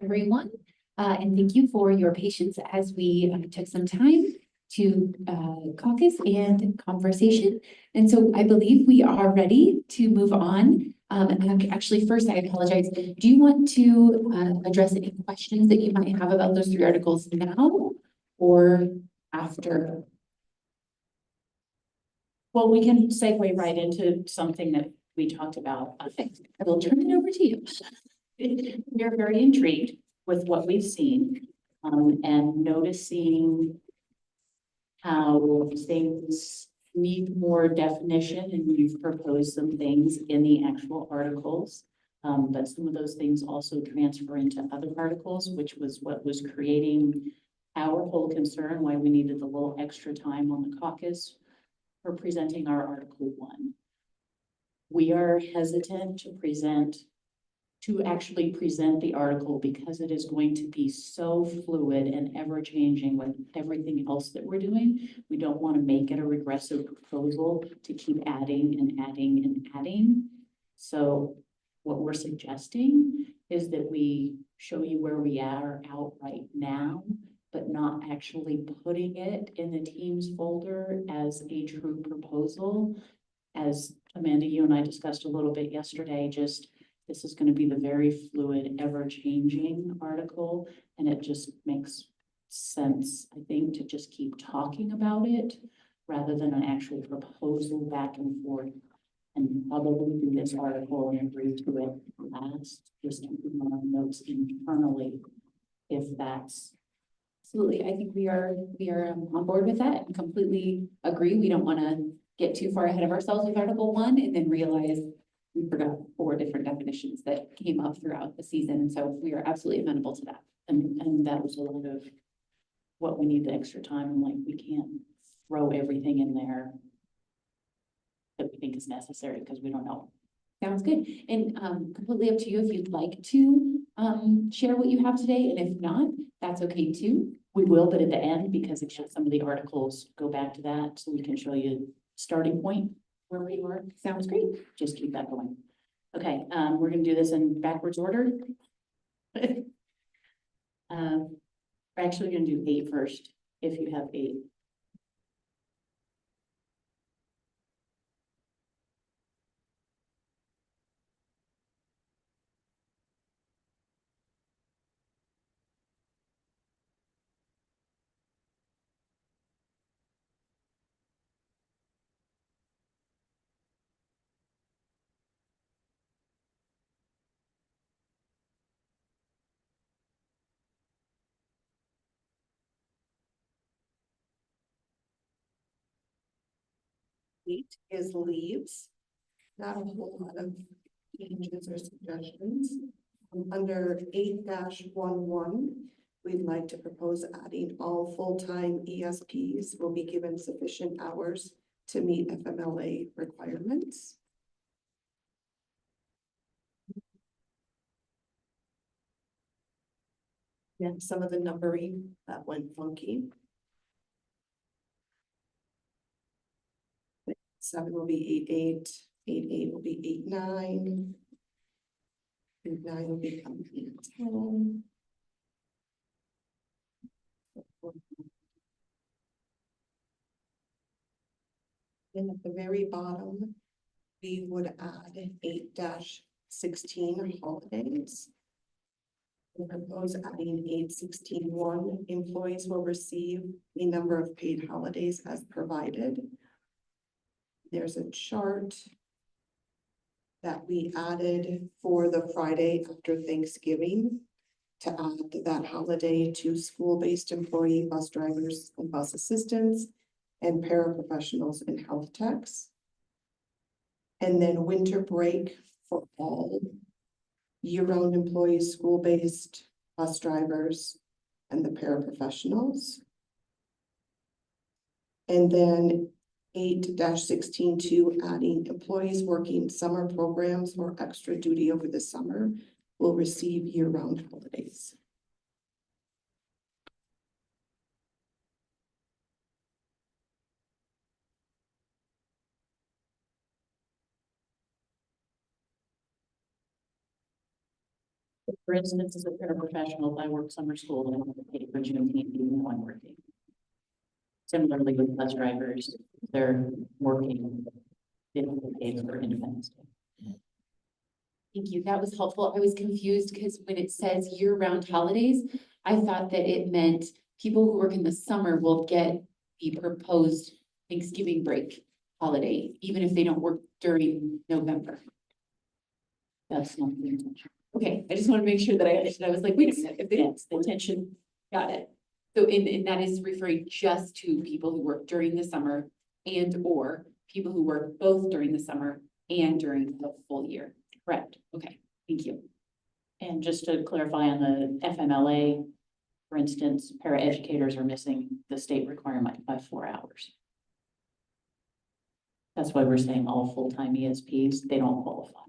Everyone, and thank you for your patience as we took some time to caucus and conversation. And so I believe we are ready to move on. And actually, first, I apologize. Do you want to address any questions that you might have about those three articles now or after? Well, we can segue right into something that we talked about. Perfect. I will turn it over to you. We're very intrigued with what we've seen and noticing how things need more definition, and you've proposed some things in the actual articles. But some of those things also transfer into other articles, which was what was creating our whole concern, why we needed a little extra time on the caucus for presenting our Article 1. We are hesitant to actually present the article because it is going to be so fluid and ever-changing with everything else that we're doing. We don't want to make it a regressive proposal to keep adding and adding and adding. So what we're suggesting is that we show you where we are out right now, but not actually putting it in the Teams folder as a true proposal. As Amanda, you and I discussed a little bit yesterday, this is going to be the very fluid, ever-changing article, and it just makes sense, I think, to just keep talking about it rather than an actual proposal back and forth, and probably do this article and agree to it last, just keeping our notes internally, if that's. Absolutely. I think we are on board with that and completely agree. We don't want to get too far ahead of ourselves with Article 1 and then realize we forgot 4 different definitions that came up throughout the season. And so we are absolutely amenable to that. And that was a lot of what we need the extra time. And like, we can't throw everything in there that we think is necessary because we don't know. Sounds good. And completely up to you if you'd like to share what you have today. And if not, that's okay too. We will, but at the end, because it's just some of the articles go back to that, so we can show you starting point where we were. Sounds great. Just keep that going. Okay, we're gonna do this in backwards order. We're actually gonna do 8 first, if you have 8. Eight is leaves. Not a whole lot of changes or suggestions. Under 8-11, we'd like to propose adding all full-time ESPs will be given sufficient hours to meet FMLA requirements. Yeah, some of the numbering that went funky. 7 will be 8-8, 8-8 will be 8-9, 8-9 will become 8-10. And at the very bottom, we would add 8-16 holidays. We propose adding 8-16-1, employees will receive the number of paid holidays as provided. There's a chart that we added for the Friday after Thanksgiving to add that holiday to school-based employee bus drivers and bus assistants and paraprofessionals and health techs. And then winter break for all year-round employees, school-based bus drivers, and the paraprofessionals. And then 8-16-2, adding employees working summer programs or extra duty over the summer will receive year-round holidays. For instance, as a paraprofessional, if I work summer school, I don't get paid for Juneteenth even though I'm working. Similarly with bus drivers, they're working, they don't get paid for Independence Day. Thank you. That was helpful. I was confused because when it says year-round holidays, I thought that it meant people who work in the summer will get the proposed Thanksgiving break holiday, even if they don't work during November. That's not the intention. Okay, I just want to make sure that I understood. I was like, wait a minute, if they don't, It's the intention. got it. So and that is referring just to people who work during the summer and or people who work both during the summer and during the full year. Correct. Okay, thank you. And just to clarify on the FMLA, for instance, paraeducators are missing the state requirement by 4 hours. That's why we're saying all full-time ESPs, they don't qualify.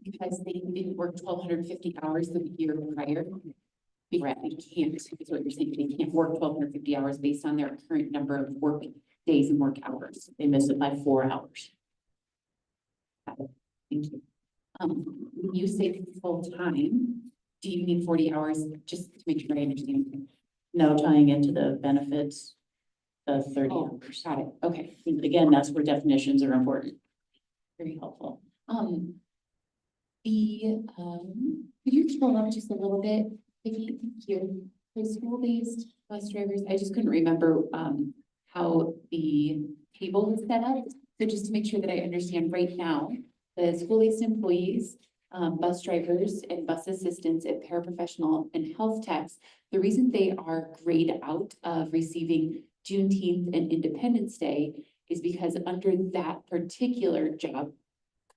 Because they didn't work 1,250 hours the year prior. Correct, they can't, is what you're saying, they can't work 1,250 hours based on their current number of work days and work hours. They miss it by 4 hours. Got it. Thank you. When you say full-time, do you mean 40 hours, just to make sure I understand? No, tying into the benefits of 30 Oh, hours. got it, okay, But again, that's where definitions are important. very helpful. Could you scroll up just a little bit, Vicki, here, for school-based bus drivers, I just couldn't remember, how the table is set up. So just to make sure that I understand right now, the school-based employees, bus drivers and bus assistants and paraprofessional and health techs, the reason they are grayed out of receiving Juneteenth and Independence Day is because under that particular job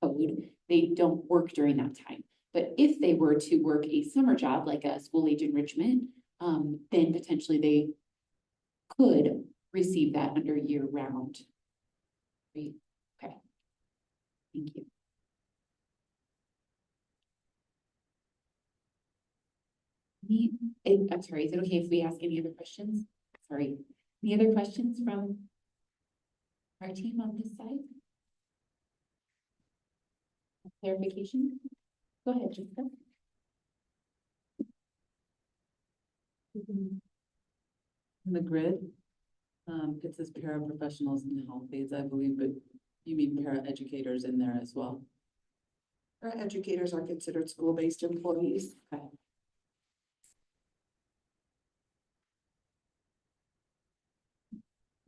code, they don't work during that time. But if they were to work a summer job, like a school age enrichment, then potentially they could receive that under year round. Great, okay. Thank you. I'm sorry, is it okay if we ask any other questions? Sorry, any other questions from our team on this side? Clarification? Go ahead, Jessica. In the grid, it says paraprofessionals and health aides, I believe, but you mean paraeducators in there as well? Our educators are considered school-based employees. Okay.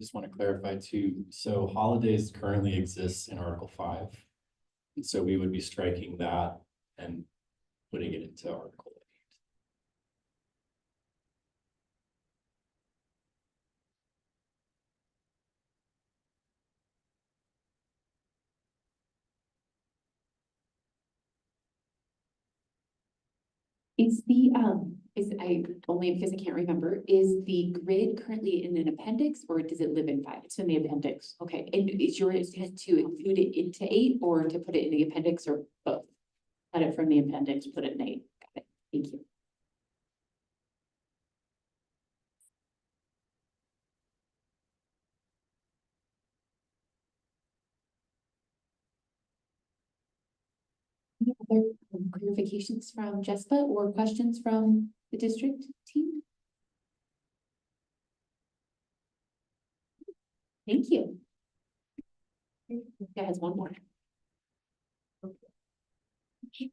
Just want to clarify too, so holidays currently exists in Article 5. And so we would be striking that and putting it into Article 8. Only because I can't remember, is the grid currently in an appendix or does it live in 5? It's in the appendix. Okay, and is your intent to include it into 8 or to put it in the appendix or both? Cut it from the appendix, put it in 8. Got it, thank you. Any other clarifications from JESPA or questions from the district team? Thank you. That has one more. I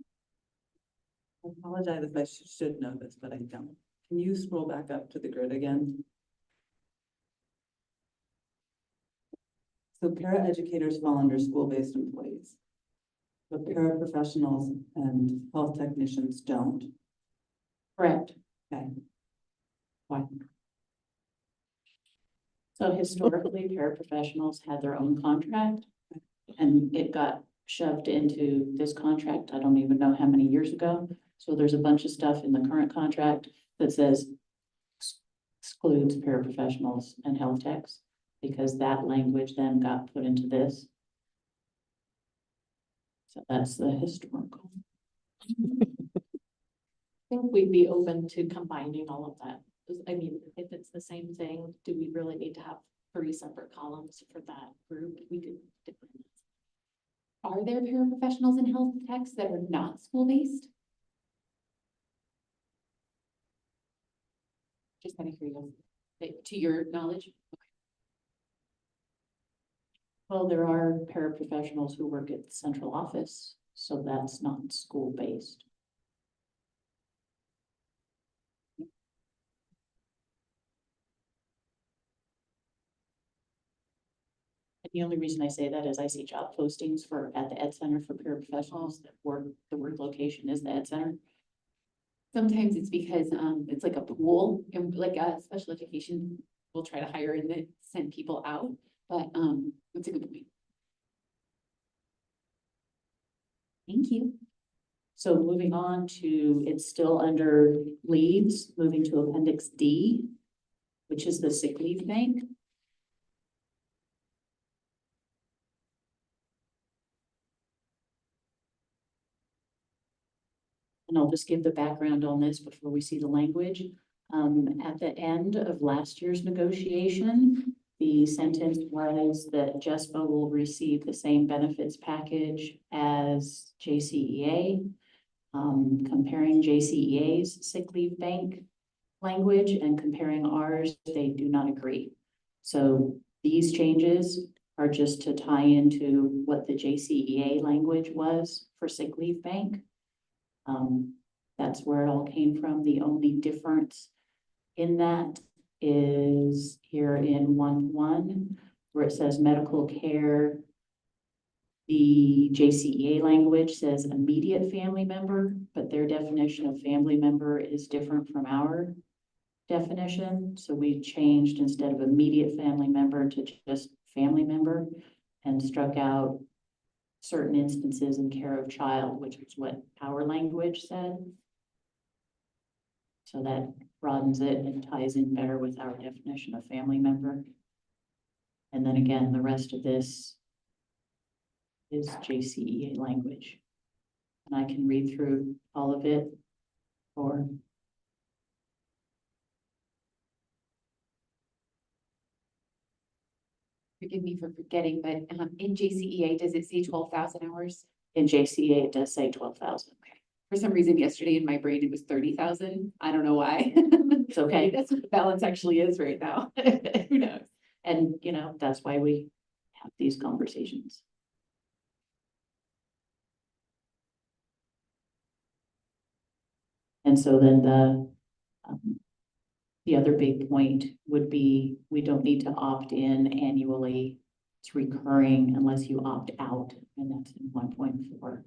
apologize if I should know this, but I don't. Can you scroll back up to the grid again? So paraeducators fall under school-based employees. But paraprofessionals and health technicians don't. Correct. Okay. Why? So historically, paraprofessionals had their own contract and it got shoved into this contract. I don't even know how many years ago. So there's a bunch of stuff in the current contract that says excludes paraprofessionals and health techs because that language then got put into this. So that's the historical. I think we'd be open to combining all of that. I mean, if it's the same thing, do we really need to have 3 separate columns for that group? We could different. Are there paraprofessionals and health techs that are not school-based? Just kind of curious, to your knowledge? Well, there are paraprofessionals who work at the central office, so that's not school-based. And the only reason I say that is I see job postings for, at the Ed Center for paraprofessionals that work, the work location is the Ed Center. Sometimes it's because it's like a pool and like a special education will try to hire and then send people out, but that's a good point. Thank you. So moving on to, it's still under leaves, moving to Appendix D, which is the sick leave bank. And I'll just give the background on this before we see the language. At the end of last year's negotiation, the sentence was that JESPA will receive the same benefits package as JCEA. Comparing JCEA's sick leave bank language and comparing ours, they do not agree. So these changes are just to tie into what the JCEA language was for sick leave bank. That's where it all came from. The only difference in that is here in 1.1, where it says medical care. The JCEA language says immediate family member, but their definition of family member is different from our definition. So we changed instead of immediate family member to just family member and struck out certain instances in care of child, which is what our language said. So that broadens it and ties in better with our definition of family member. And then again, the rest of this is JCEA language. And I can read through all of it or Forgive me for forgetting, but in JCEA, does it say 12,000 hours? in JCEA, it does say 12,000. For some reason yesterday in my brain, it was 30,000. I don't know why. It's okay. That's what the balance actually is right now. Who knows? And, you know, that's why we have these conversations. And so then the other big point would be, we don't need to opt in annually. It's recurring unless you opt out, and that's in 1.4.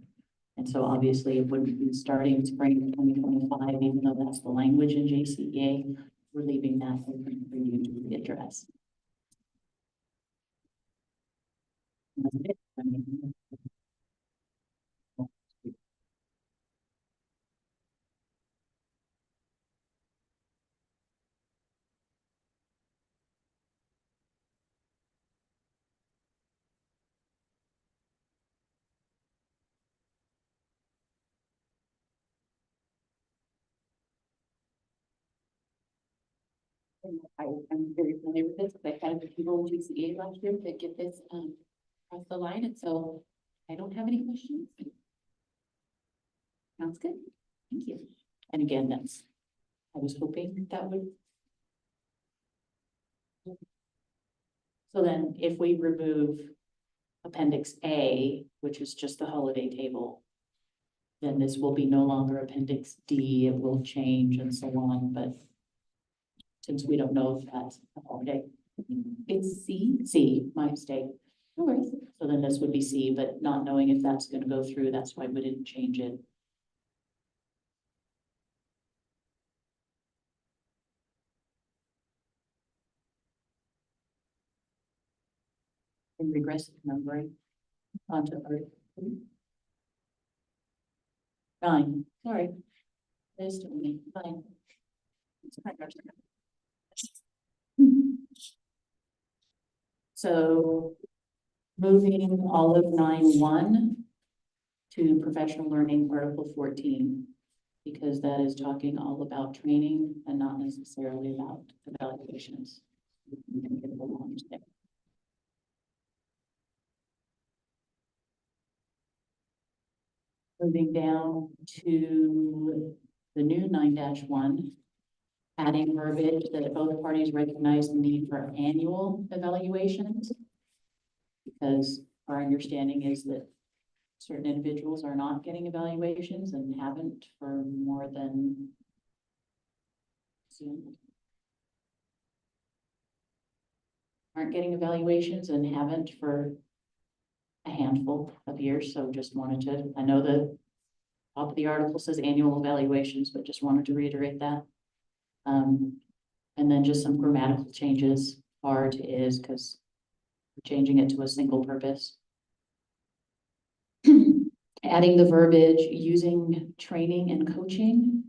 And so obviously it wouldn't be starting spring 2025, even though that's the language in JCEA. We're leaving that open for you to address. That's it. I mean, I'm very familiar with this because I had people in GCA last year that get this across the line, and so I don't have any questions. Sounds good. Thank you. And again, that's, I was hoping that would. So then if we remove Appendix A, which is just the holiday table, then this will be no longer Appendix D, it will change and so on, but since we don't know if that's a holiday, It's C. C, my mistake. No worries. So then this would be C, but not knowing if that's gonna go through, that's why we didn't change it. In regressive numbering onto Article 9, sorry. There's still me, 9. So moving all of 9.1 to professional learning, Article 14, because that is talking all about training and not necessarily about evaluations. We can get along there. Moving down to the new 9-1, adding verbiage that both parties recognize the need for annual evaluations. Because our understanding is that certain individuals are not getting evaluations and haven't for more than aren't getting evaluations and haven't for a handful of years, so just wanted to, I know the top of the article says annual evaluations, but just wanted to reiterate that. And then just some grammatical changes, are to is, because we're changing it to a single purpose. Adding the verbiage, using training and coaching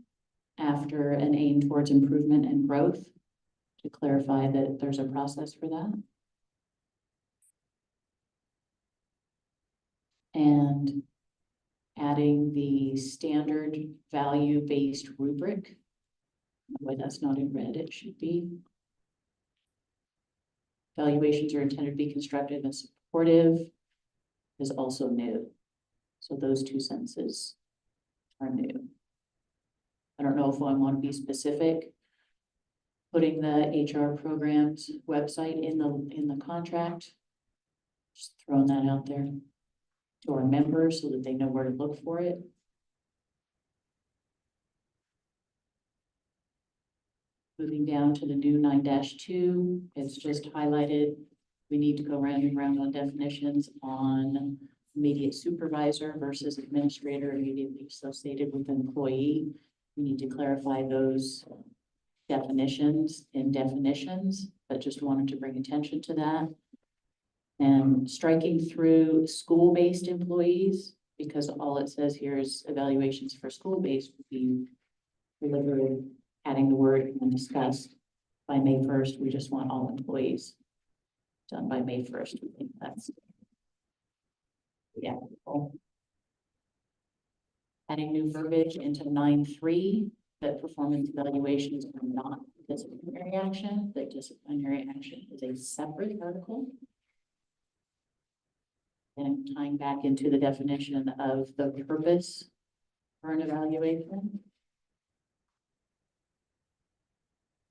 after an aim towards improvement and growth, to clarify that there's a process for that. And adding the standard value-based rubric. Why that's not in red, it should be. Evaluations are intended to be constructive and supportive is also new. So those two sentences are new. I don't know if I want to be specific. Putting the HR programs website in the contract. Just throwing that out there to our members so that they know where to look for it. Moving down to the new 9-2, it's just highlighted. We need to go round and round on definitions on immediate supervisor versus administrator immediately associated with employee. We need to clarify those definitions in definitions, but just wanted to bring attention to that. And striking through school-based employees, because all it says here is evaluations for school-based will be delivered, adding the word and discussed by May 1st. We just want all employees done by May 1st. We think that's, yeah. Cool. Adding new verbiage into 9.3, that performance evaluations are not disciplinary action, that disciplinary action is a separate article. And tying back into the definition of the purpose for an evaluation.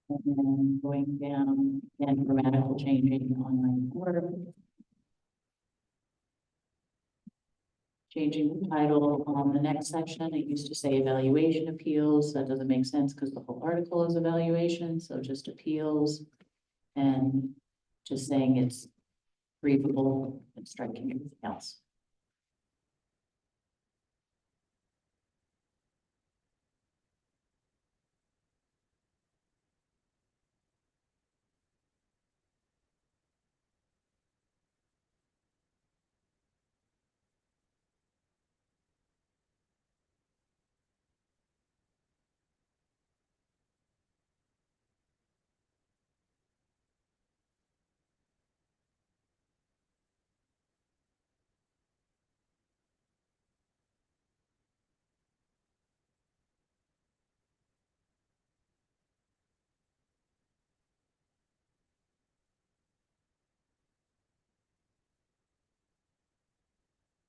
And then going down and grammatical changing on 9.4. Changing the title on the next section, it used to say evaluation appeals. That doesn't make sense because the whole article is evaluation, so just appeals. And just saying it's grievable and striking everything else.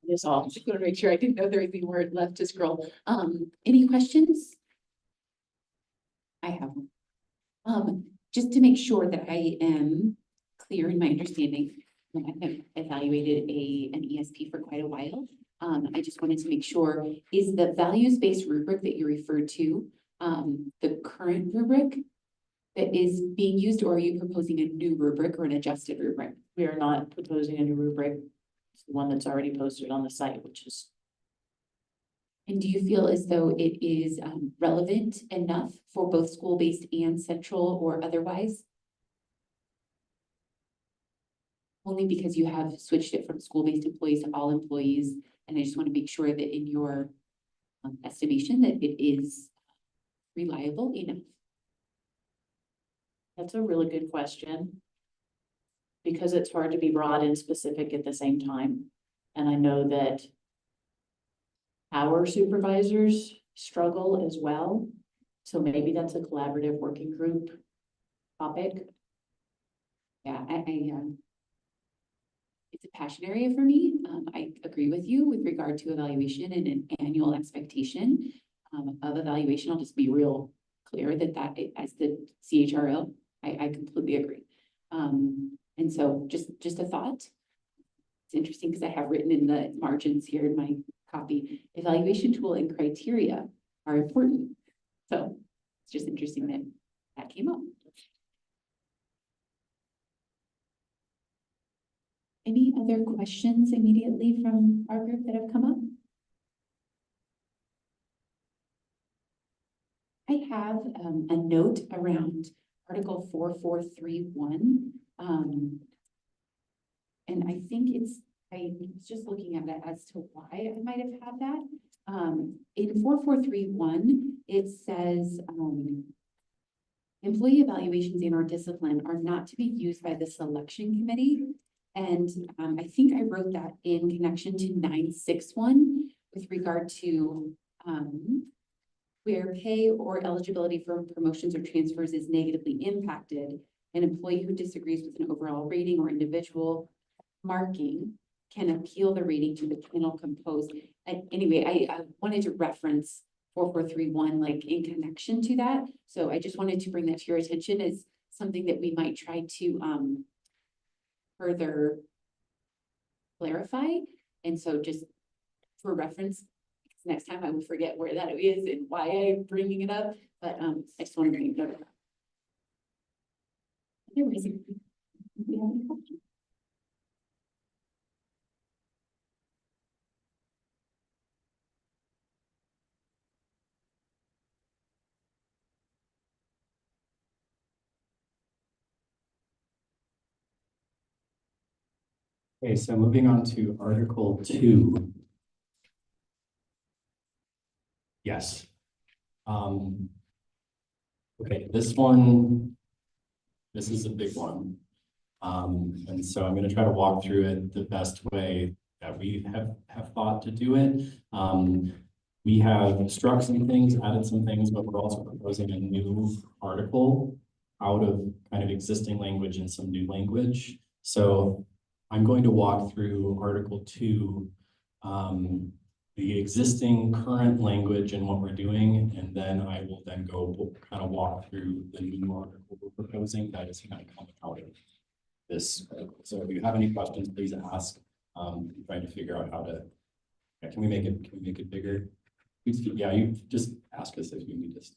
Is all. Just want to make sure I didn't know there would be word left to scroll. Any questions? I have one. Just to make sure that I am clear in my understanding, I have evaluated an ESP for quite a while. I just wanted to make sure, is the values-based rubric that you referred to, the current rubric that is being used, or are you proposing a new rubric or an adjusted rubric? We are not proposing a new rubric. It's the one that's already posted on the site, which is. And do you feel as though it is relevant enough for both school-based and central or otherwise? Only because you have switched it from school-based employees to all employees, and I just want to make sure that in your estimation that it is reliable enough. That's a really good question. Because it's hard to be broad and specific at the same time. And I know that our supervisors struggle as well. So maybe that's a collaborative working group topic. Yeah, it's a passion area for me. I agree with you with regard to evaluation and an annual expectation of evaluation. I'll just be real clear that as the CHRO, I completely agree. And so just a thought. It's interesting because I have written in the margins here in my copy, evaluation tool and criteria are important. So it's just interesting that that came up. Any other questions immediately from our group that have come up? I have a note around Article 4431. And I think I was just looking at it as to why I might have had that. In 4431, it says, employee evaluations and or discipline are not to be used by the selection committee. And I think I wrote that in connection to 961 with regard to where pay or eligibility for promotions or transfers is negatively impacted. An employee who disagrees with an overall rating or individual marking can appeal the rating to the panel composed. Anyway, I wanted to reference 4431 like in connection to that. So I just wanted to bring that to your attention as something that we might try to further clarify. And so just for reference, next time I will forget where that is and why I'm bringing it up, but I just wanted to make note of that. Otherwise, if you have any questions. Okay, so moving on to Article 2. Yes. Okay, this is a big one. And so I'm going to try to walk through it the best way that we have thought to do it. We have struck some things, added some things, but we're also proposing a new article out of kind of existing language and some new language. So I'm going to walk through Article 2, the existing current language and what we're doing, and then I will then go kind of walk through the new article we're proposing that is kind of coming out of this. So if you have any questions, please ask. I'm trying to figure out how to, can we make it bigger? Yeah, you just ask us if you need us.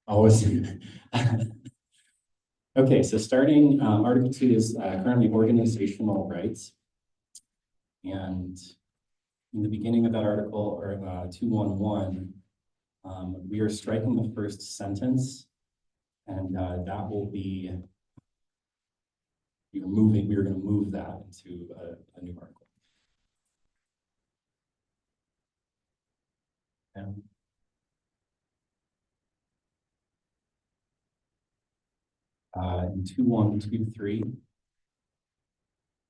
Always. Okay, so starting, Article 2 is currently organizational rights. And in the beginning of that article, or 211, we are striking the first sentence, and that will be, we are going to move that into a new article. And in 2123,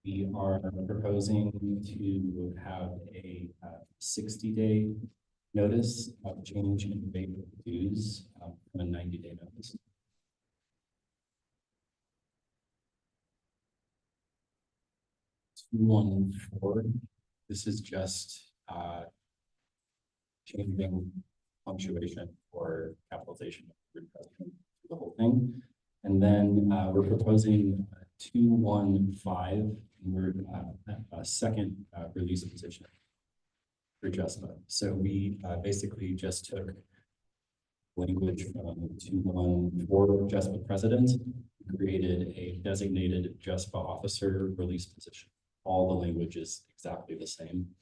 we are proposing to have a 60-day notice of change in rate of dues from a 90-day notice. This is just changing punctuation or capitalization of the whole thing. And then we're proposing 215, and we're a second release position for JESPA. So we basically just took language from 214 JESPA president, created a designated JESPA officer release position. All the language is exactly the same.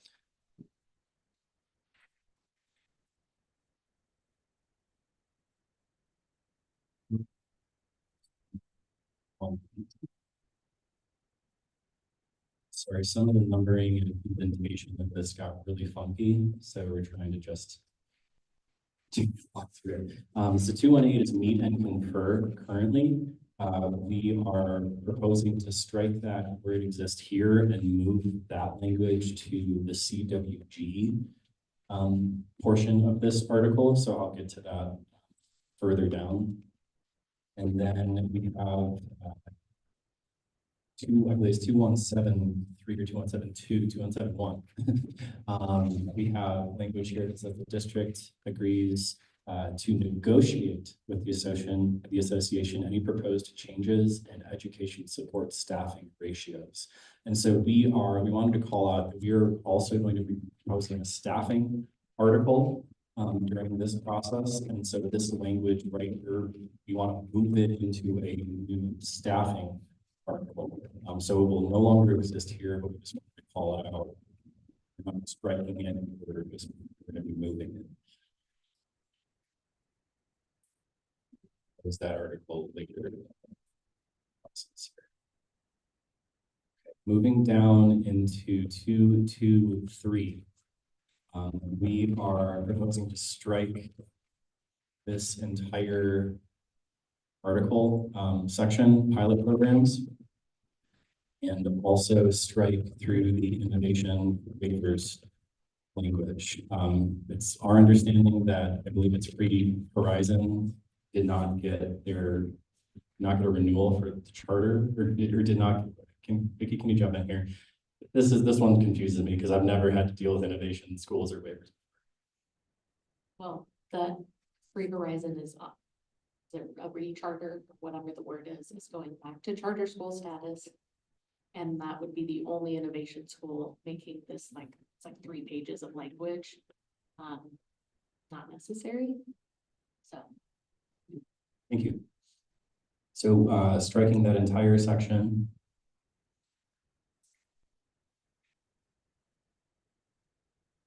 Sorry, some of the numbering and indentation of this got really funky, so we're trying to just walk through it. So 218 is meet and confer currently. We are proposing to strike that where it exists here and move that language to the CWG portion of this article. So I'll get to that further down. And then we have I believe it's 2173 or 2172, 2171. We have language here that says the district agrees to negotiate with the association any proposed changes in education support staffing ratios. And so we wanted to call out that we are also going to be proposing a staffing article during this process. And so this language right here, we want to move it into a new staffing article. So it will no longer exist here, but we just want to call it out. We're not striking it, we're going to be moving it. Is that article later in the process here. Okay. Moving down into 223. We are proposing to strike this entire article section, pilot programs, and also strike through the innovation waivers language. It's our understanding that I believe it's Free Horizon did not get a renewal for the charter, or did not. Vicki, can you jump in here? This one confuses me because I've never had to deal with innovation schools or waivers. Well, the Free Horizon is up. There a recharter, whatever the word is going back to charter school status. And that would be the only innovation school making this it's like 3 pages of language. Not necessary. So. Thank you. So striking that entire section.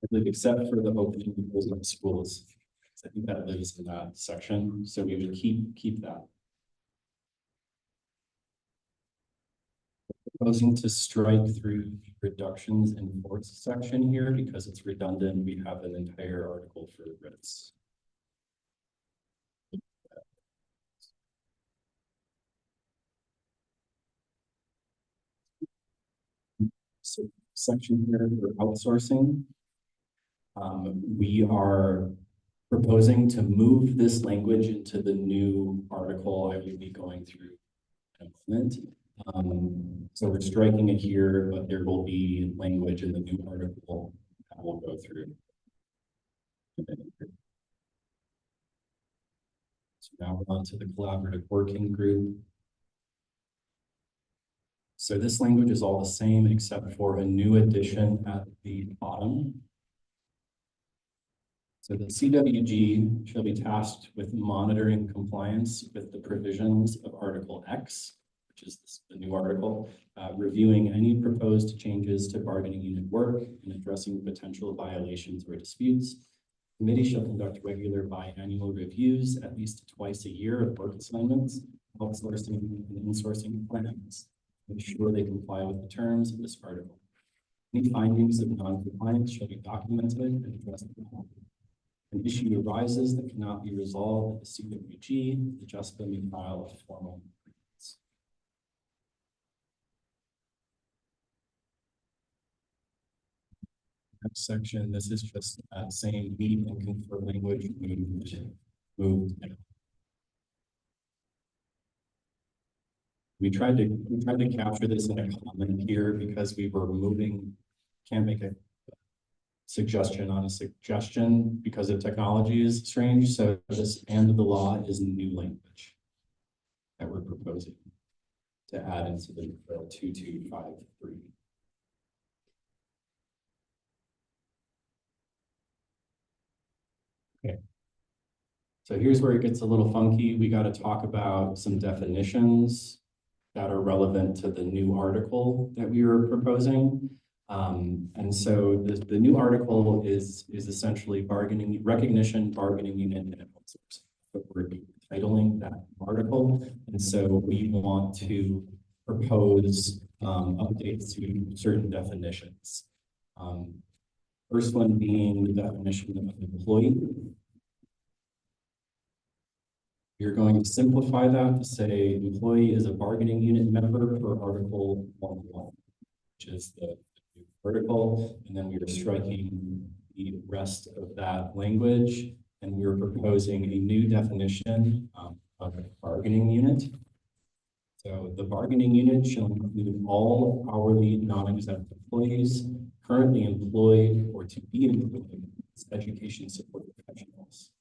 I believe except for the opening of those schools. I think that lives in that section, so we would keep that. Proposing to strike through the reductions in force section here because it's redundant. We have an entire article for writs. So section here for outsourcing. We are proposing to move this language into the new article I will be going through in a moment. So we're striking it here, but there will be language in the new article that we'll go through. So now we're on to the collaborative working group. So this language is all the same except for a new addition at the bottom. So the CWG shall be tasked with monitoring compliance with the provisions of Article X, which is the new article, reviewing any proposed changes to bargaining unit work and addressing potential violations or disputes. The committee shall conduct regular biannual reviews at least twice a year of work assignments, outsourcing and insourcing plans. Ensure they comply with the terms of this article. Any findings of non-compliance shall be documented and addressed. An issue arises that cannot be resolved at the CWG, the JESPA may file a formal grievance. Next section, this is just that same meet and confer language moved. We tried to capture this in a comment here because we were moving, can't make a suggestion on a suggestion because of technology is strange. So this and the law is new language that we're proposing to add into the 2253. Okay. So here's where it gets a little funky. We got to talk about some definitions that are relevant to the new article that we were proposing. And so the new article is essentially bargaining, recognition, bargaining unit, and outsourcing. But we're titling that article. And so we want to propose updates to certain definitions. First one being the definition of employee. You're going to simplify that to say employee is a bargaining unit member per Article 1.1, which is the new article, and then we are striking the rest of that language, and we're proposing a new definition of a bargaining unit. So the bargaining unit shall include all hourly non-exempt employees currently employed or to be employed as education support professionals.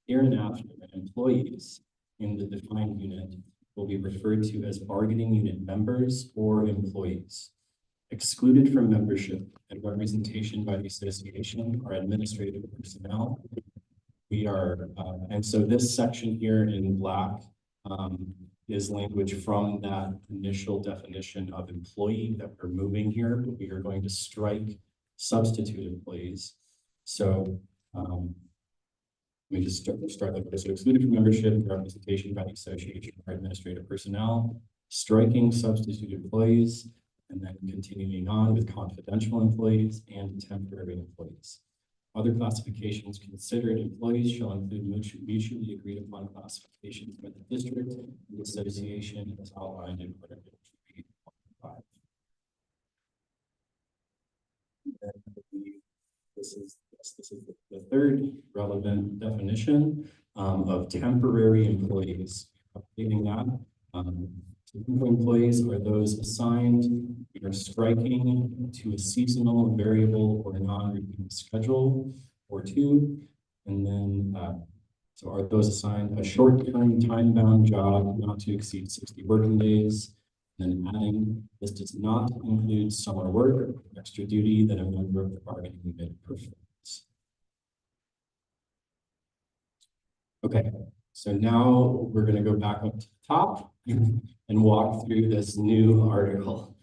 Hereinafter, employees in the defined unit will be referred to as bargaining unit members or employees. Excluded from membership and representation by the association are administrative personnel. And so this section here in black is language from that initial definition of employee that we're moving here, but we are going to strike substitute employees. So let me just start like this. So excluded from membership and representation by the association or administrative personnel, striking substitute employees, and then continuing on with confidential employees and temporary employees. Other classifications considered employees shall include mutually agreed upon classifications by the district and the association as outlined in Article 3.5. This is the third relevant definition of temporary employees. Updating that. Temporary employees are those assigned or striking to a seasonal, variable, or non-routine schedule or two. And then, so are those assigned a short-term time-bound job not to exceed 60 working days. And then adding, this does not include summer work or extra duty that a member of the bargaining unit performs. Okay, so now we're going to go back up to the top and walk through this new article.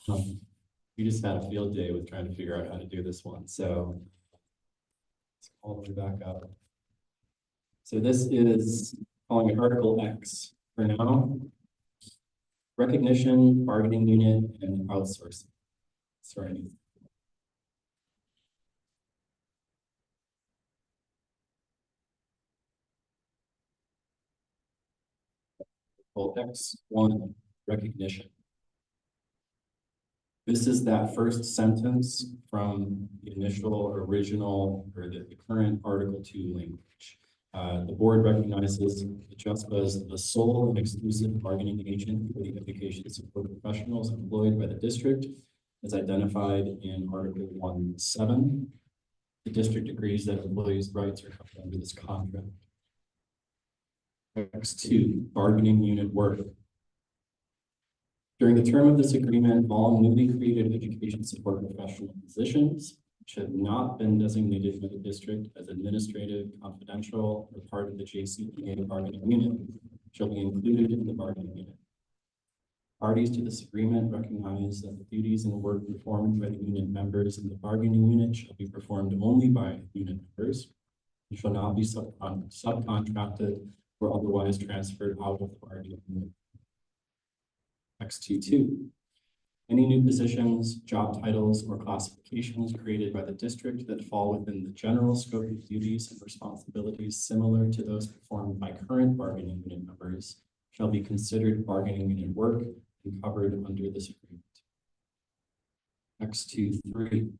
We just had a field day with trying to figure out how to do this one. So let's all the way back up. So this is calling it Article X for now. Recognition, bargaining unit, and outsourcing. Sorry. Well, X1, recognition. This is that first sentence from the initial original or the current Article 2 language. The board recognizes the JESPA as the sole and exclusive bargaining agent for the education support professionals employed by the district, as identified in Article 1.7. The district agrees that employees' rights are covered under this contract. X2, bargaining unit work. During the term of this agreement, all newly created education support professional positions which have not been designated by the district as administrative, confidential, or part of the JCPA bargaining unit shall be included in the bargaining unit. Parties to this agreement recognize that the duties and work performed by the unit members in the bargaining unit shall be performed only by unit members and shall not be subcontracted or otherwise transferred out of the bargaining unit. X22. Any new positions, job titles, or classifications created by the district that fall within the general scope of duties and responsibilities similar to those performed by current bargaining unit members shall be considered bargaining unit work and covered under this agreement. X23.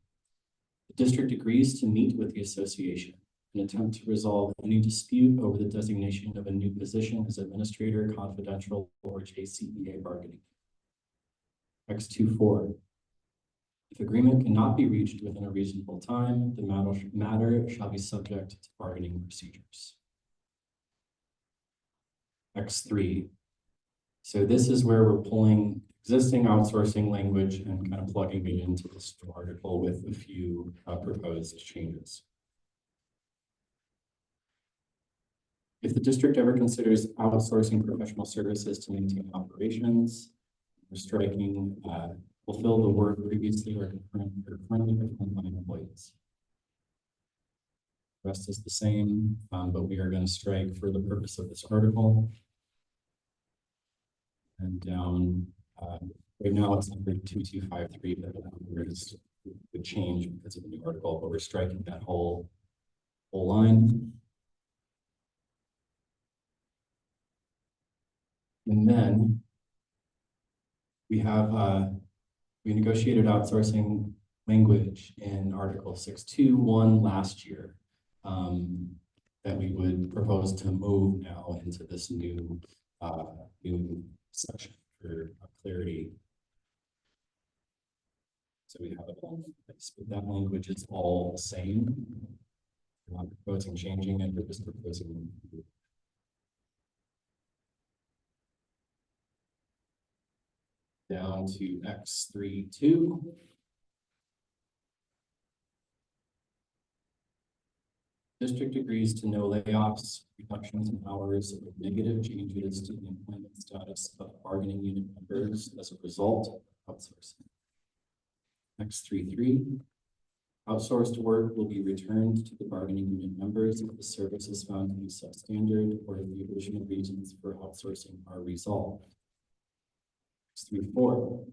The district agrees to meet with the association and attempt to resolve any dispute over the designation of a new position as administrator, confidential, or JCEA bargaining. X24. If agreement cannot be reached within a reasonable time, the matter shall be subject to bargaining procedures. X3. So this is where we're pulling existing outsourcing language and kind of plugging it into this article with a few proposed changes. If the district ever considers outsourcing professional services to maintain operations, we're striking fulfill the work previously or currently performed by employees. The rest is the same, but we are going to strike for the purpose of this article. And down, right now it's number 2253, but numbers would change because of the new article, but we're striking that whole line. And then we have, we negotiated outsourcing language in Article 6.2.1 last year that we would propose to move now into this new section for clarity. So we have it all, that language is all the same. We're not proposing changing it, we're just proposing. Down to X32. District agrees to no layoffs, reductions in hours, or negative changes to the employment status of bargaining unit members as a result of outsourcing. X33. Outsourced work will be returned to the bargaining unit members if the service is found to be substandard or if the original reasons for outsourcing are resolved. X34.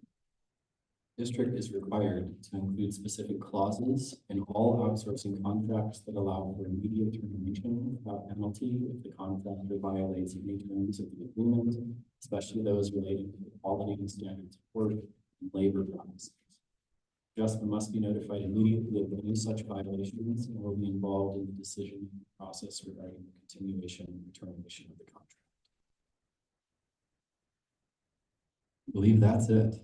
District is required to include specific clauses in all outsourcing contracts that allow for immediate termination without penalty if the contractor violates any terms of the agreement, especially those relating to the quality and standards of work and labor practices. JESPA must be notified immediately of any such violations and will be involved in the decision process regarding the continuation and termination of the contract. I believe that's it.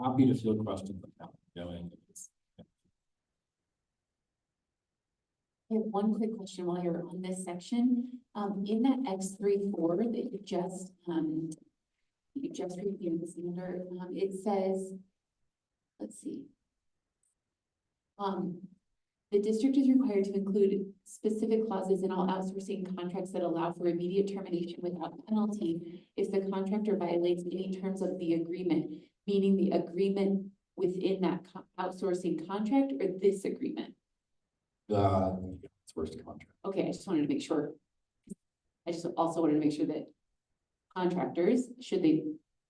Happy to field questions about going. I have one quick question while you're on this section. In that X34 that you just reviewed, Senator, it says, let's see. The district is required to include specific clauses in all outsourcing contracts that allow for immediate termination without penalty if the contractor violates any terms of the agreement, meaning the agreement within that outsourcing contract or this agreement. It's worst contract. Okay, I just wanted to make sure. I just also wanted to make sure that contractors, should they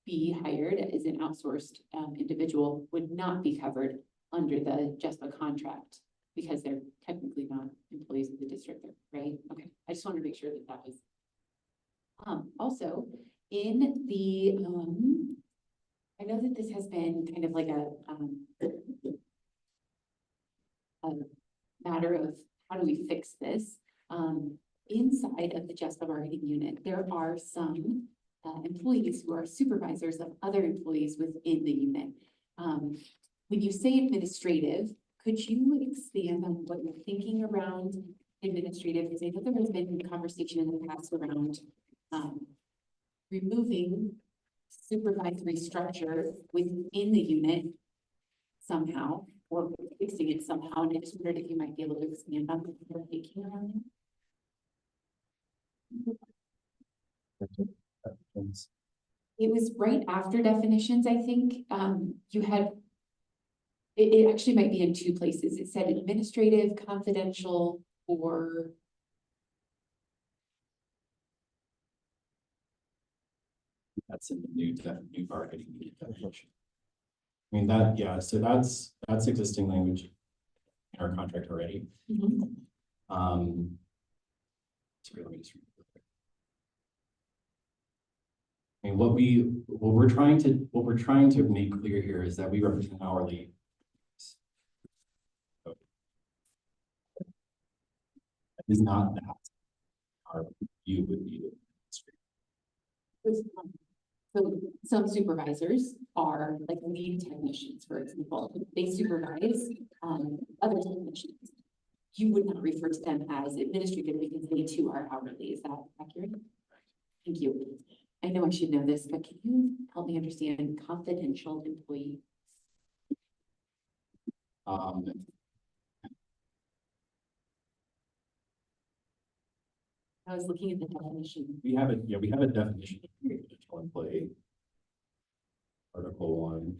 be hired as an outsourced individual, would not be covered under the JESPA contract because they're technically not employees of the district, right? Okay, I just wanted to make sure that that was. Also, in the, I know that this has been kind of like a matter of how do we fix this? Inside of the JESPA bargaining unit, there are some employees who are supervisors of other employees within the unit. When you say administrative, could you expand on what you're thinking around administrative? Because I know there has been conversation in the past around removing supervisory structure within the unit somehow, or fixing it somehow. And I just wondered if you might be able to expand on what you're thinking around it. It was right after definitions, I think. You had, it actually might be in two places. It said administrative, confidential, or that's in the new bargaining unit definition. I mean that, yeah, so that's existing language in our contract already. Sorry, let me just read it real quick. I mean, what we're trying to make clear here is that we represent hourly. So, that is not that our view would be. so some supervisors are like lead technicians, for example. They supervise other technicians. You would not refer to them as administrative because they too are hourly. Is that accurate? Thank you. I know I should know this, but can you help me understand confidential employee? I was looking at the definition. We have a definition of confidential employee. Article 1.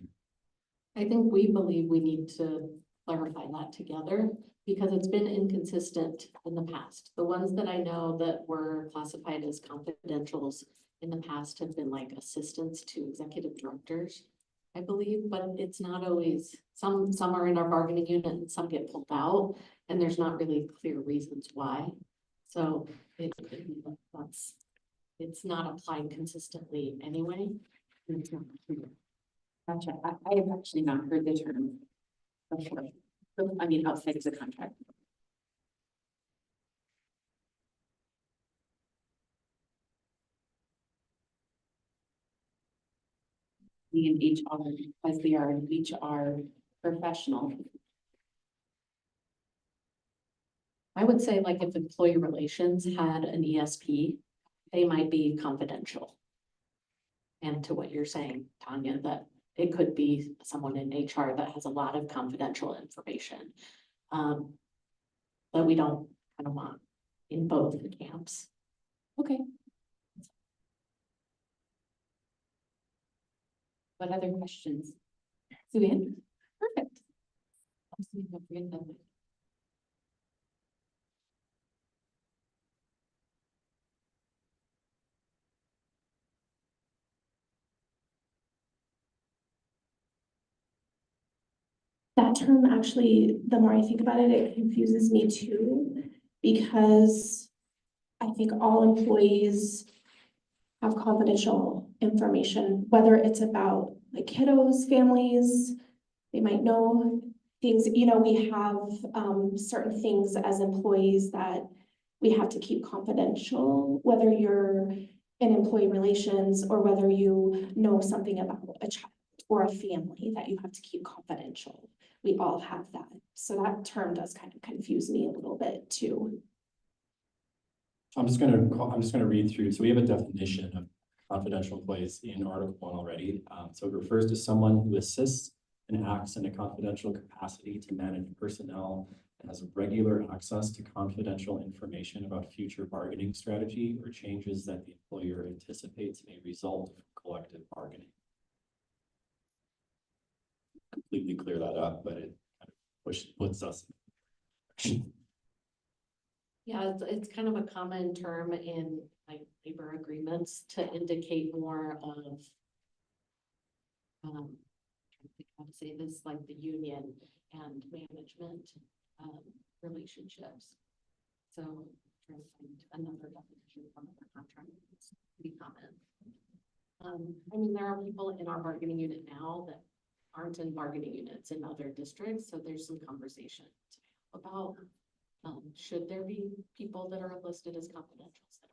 I think we believe we need to clarify that together because it's been inconsistent in the past. The ones that I know that were classified as confidentials in the past have been like assistants to executive directors, I believe, but it's not always, some are in our bargaining unit and some get pulled out and there's not really clear reasons why. So it's not applied consistently anyway. It's not clear. Gotcha. I have actually not heard the term before. I mean, outside of the contract. being an HR, because we are an HR professional. I would say like if employee relations had an ESP, they might be confidential. And to what you're saying, Tanya, that it could be someone in HR that has a lot of confidential information. That we don't kind of want in both camps. Okay. What other questions? Suzanne? Perfect. I'll see if I forget them. That term actually, the more I think about it, it confuses me too, because I think all employees have confidential information, whether it's about like kiddos, families, they might know things, you know, we have certain things as employees that we have to keep confidential, whether you're in employee relations or whether you know something about a child or a family that you have to keep confidential. We all have that. So that term does kind of confuse me a little bit too. I'm just gonna read through. So we have a definition of confidential employees in Article 1 already. So it refers to someone who assists and acts in a confidential capacity to manage personnel and has regular access to confidential information about future bargaining strategy or changes that the employer anticipates may result from collective bargaining. Completely clear that up, but it kind of puts us. Yeah, it's kind of a common term in like labor agreements to indicate more of. Trying to think how to say this, like the union and management relationships. So trying to find another definition from the contract. It's pretty common. I mean, there are people in our bargaining unit now that aren't in bargaining units in other districts, so there's some conversation about should there be people that are listed as confidentials that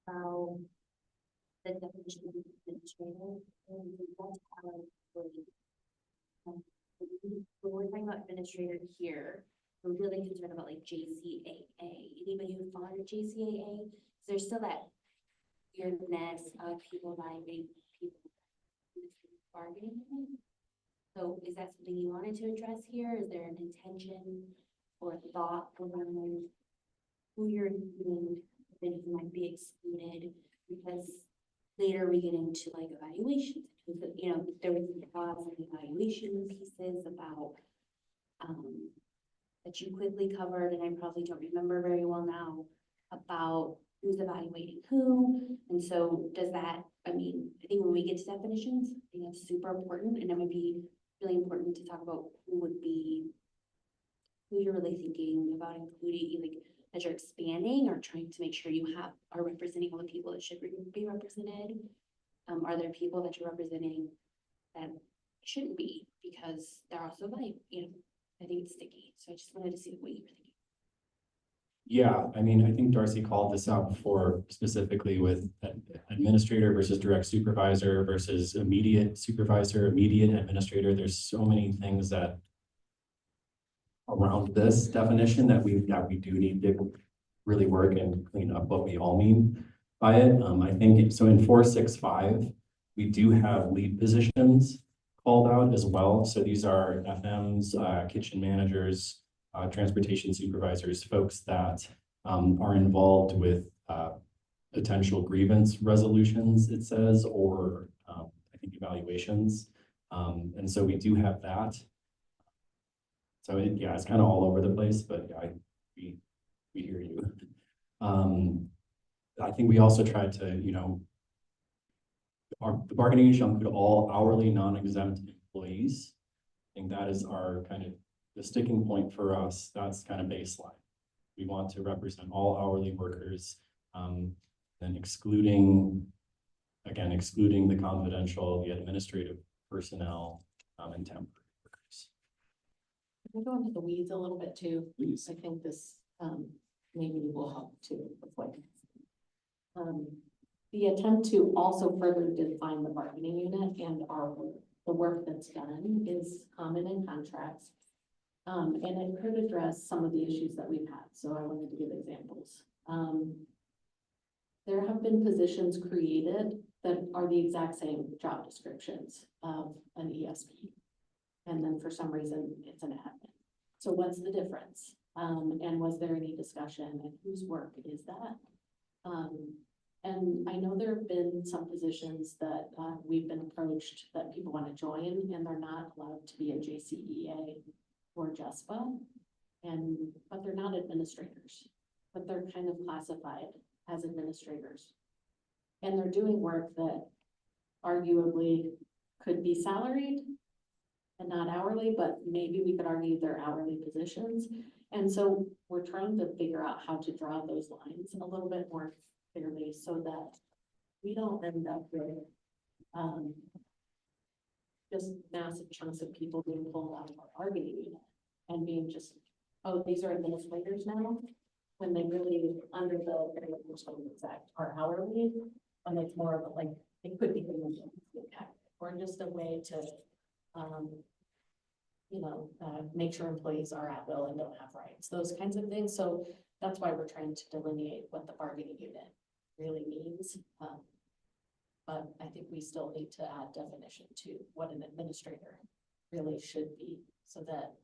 About the definition of administrator, and that's how when we're talking about administrator here, we're really concerned about like JCAA. Anybody who followed JCAA, there's still that weirdness of people evaluating people bargaining. So is that something you wanted to address here? Is there an intention or thought around who you're including, that you might be excluded? Because later we get into like evaluations, you know, there was thoughts and evaluation pieces about that you quickly covered, and I probably don't remember very well now, about who's evaluating who. And so does that, I mean, I think when we get to definitions, I think that's super important, and it would be really important to talk about who you're really thinking about including, like that you're expanding or trying to make sure you are representing all the people that should be represented. Are there people that you're representing that shouldn't be because they're also like, you know, I think it's sticky. So I just wanted to see what you were thinking. Yeah, I mean, I think Darcy called this out before, specifically with administrator versus direct supervisor versus immediate supervisor, immediate administrator. There's so many things that around this definition that we do need to really work and clean up what we all mean by it. I think so in 465, we do have lead positions called out as well. So these are FMs, kitchen managers, transportation supervisors, folks that are involved with potential grievance resolutions, it says, or I think evaluations. And so we do have that. So yeah, it's kind of all over the place, but yeah, we hear you. I think we also tried to, you know, the bargaining shall include all hourly non-exempt employees. I think that is our kind of the sticking point for us. That's kind of baseline. We want to represent all hourly workers, and excluding excluding the confidential, the administrative personnel, and temporary workers. Can I go into the weeds a little bit too? Please. I think this, maybe will help too, with like. The attempt to also further define the bargaining unit and the work that's done is common in contracts. And it could address some of the issues that we've had, so I wanted to give examples. There have been positions created that are the exact same job descriptions of an ESP. And then for some reason, it's an admin. So what's the difference? And was there any discussion and whose work is that? And I know there have been some positions that we've been approached that people want to join and they're not allowed to be a JCEA or JESPA. But they're not administrators, but they're kind of classified as administrators. And they're doing work that arguably could be salaried and not hourly, but maybe we could argue they're hourly positions. And so we're trying to figure out how to draw those lines a little bit more clearly so that we don't end up with just massive chunks of people being pulled out of our bargaining unit and being just, oh, these are administrators now, when they really, under the Act, are hourly, and it's more of a, like, it could be or just a way to, make sure employees are at will and don't have rights, those kinds of things. So that's why we're trying to delineate what the bargaining unit really means. But I think we still need to add definition to what an administrator really should be, so that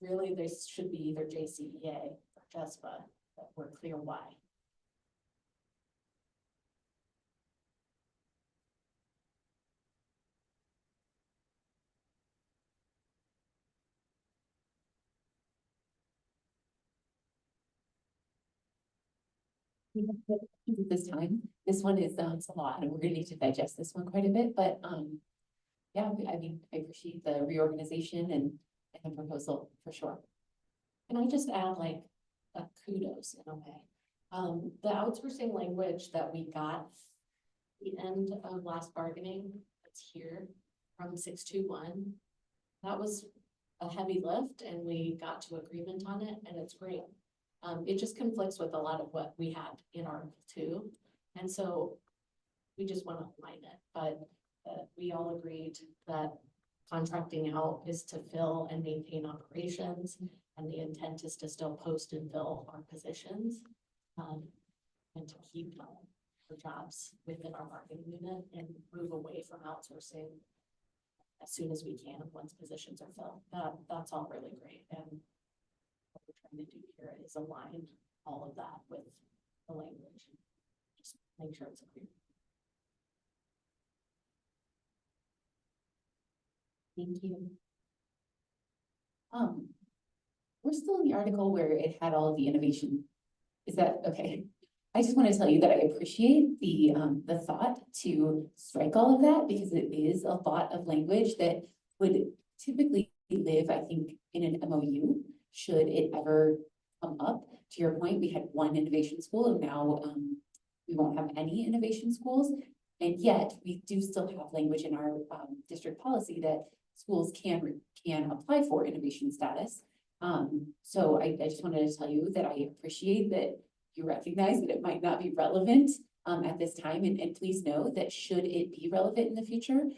really they should be either JCEA or JESPA, that we're clear why. This time, this one is, it's a lot, and we're gonna need to digest this one quite a bit, but, yeah, I mean, I appreciate the reorganization and the proposal for sure. Can I just add like a kudos in a way? The outsourcing language that we got at the end of last bargaining, it's here from 621. That was a heavy lift and we got to agreement on it and it's great. It just conflicts with a lot of what we had in Article 2. And so we just want to align it, but we all agreed that contracting out is to fill and maintain operations. And the intent is to still post and fill our positions and to keep the jobs within our bargaining unit and move away from outsourcing as soon as we can once positions are filled. That's all really great. And what we're trying to do here is align all of that with the language. Just make sure it's clear. Thank you. We're still in the article where it had all of the innovation. Is that okay? I just want to tell you that I appreciate the thought to strike all of that because it is a lot of language that would typically live, I think, in an MOU should it ever come up. To your point, we had one innovation school and now we won't have any innovation schools. And yet we do still have language in our district policy that schools can apply for innovation status. So I just wanted to tell you that I appreciate that you recognize that it might not be relevant at this time. And please know that should it be relevant in the future,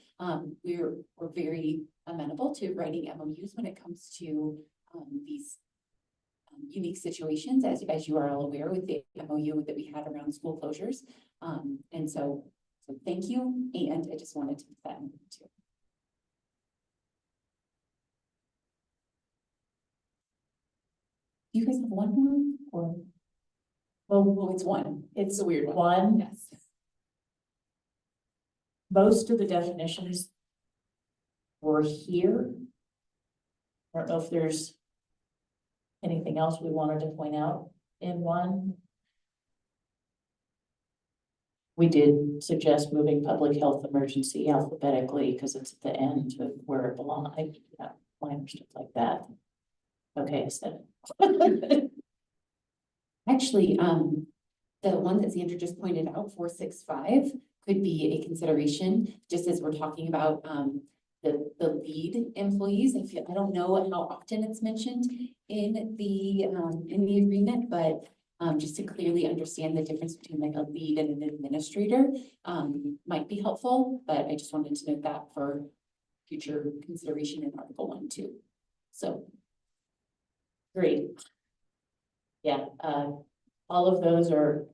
we're very amenable to writing MOUs when it comes to these unique situations, as you are all aware with the MOU that we had around school closures. And so thank you. And I just wanted to put that in too. Do you guys have one more or? Well, It's one. it's a weird one. Yes. Most of the definitions were here. I don't know if there's anything else we wanted to point out in one. We did suggest moving public health emergency alphabetically because it's at the end of where it belongs. Yeah, I understood like that. Okay, I said it. Actually, the one that Sandra just pointed out, 465, could be a consideration, just as we're talking about, the lead employees. I don't know how often it's mentioned in the agreement, but just to clearly understand the difference between like a lead and an administrator, might be helpful, but I just wanted to note that for future consideration in Article 1 too. So, Great. Yeah, all of those are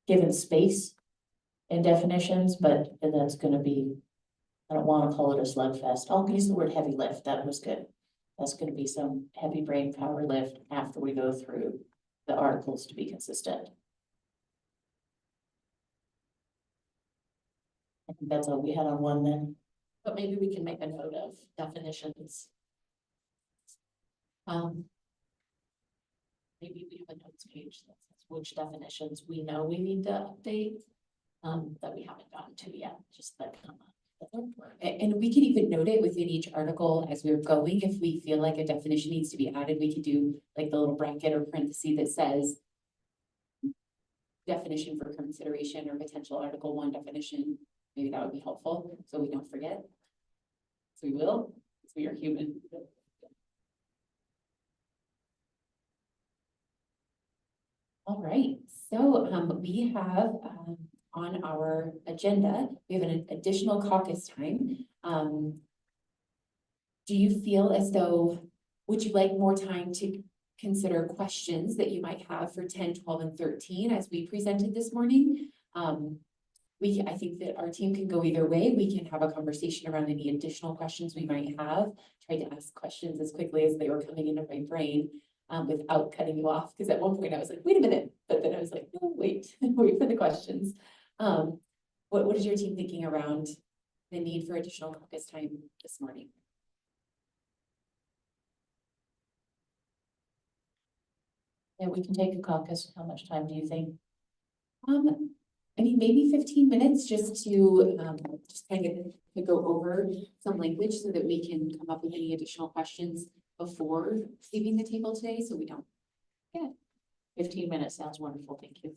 given space in definitions, but that's gonna be, I don't wanna call it a slugfest. I'll use the word heavy lift. That was good. That's gonna be some heavy brain power lift after we go through the articles to be consistent. I think that's all we had on one then. But maybe we can make a note of definitions. Maybe we have a notes page that says which definitions we know we need to update, that we haven't gotten to yet, just that kind of. And we can even note it within each article as we're going. If we feel like a definition needs to be added, we could do like the little bracket or parenthesis that says definition for consideration or potential Article 1 definition. Maybe that would be helpful, so we don't forget. So we will, so we are human. All right, so we have on our agenda, we have an additional caucus time. Do you feel as though, would you like more time to consider questions that you might have for 10, 12, and 13 as we presented this morning? I think that our team can go either way. We can have a conversation around any additional questions we might have. Try to ask questions as quickly as they were coming into my brain without cutting you off. Because at one point I was like, wait a minute. But then I was like, no, wait, wait for the questions. What is your team thinking around the need for additional caucus time this morning? Yeah, we can take a caucus. How much time do you think? I mean, maybe 15 minutes just to just kind of to go over some language so that we can come up with any additional questions before leaving the table today, so we don't. 15 minutes sounds wonderful. Thank you.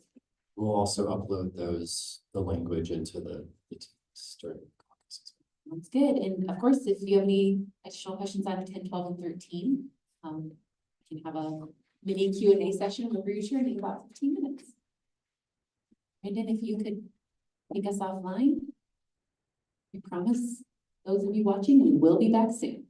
We'll also upload the language into the text during caucuses. Sounds good. And of course, if you have any additional questions on 10, 12, and 13, we can have a mini Q&A session where we're sharing in about 15 minutes. Brandon, if you could take us offline, we promise those of you watching, we will be back soon.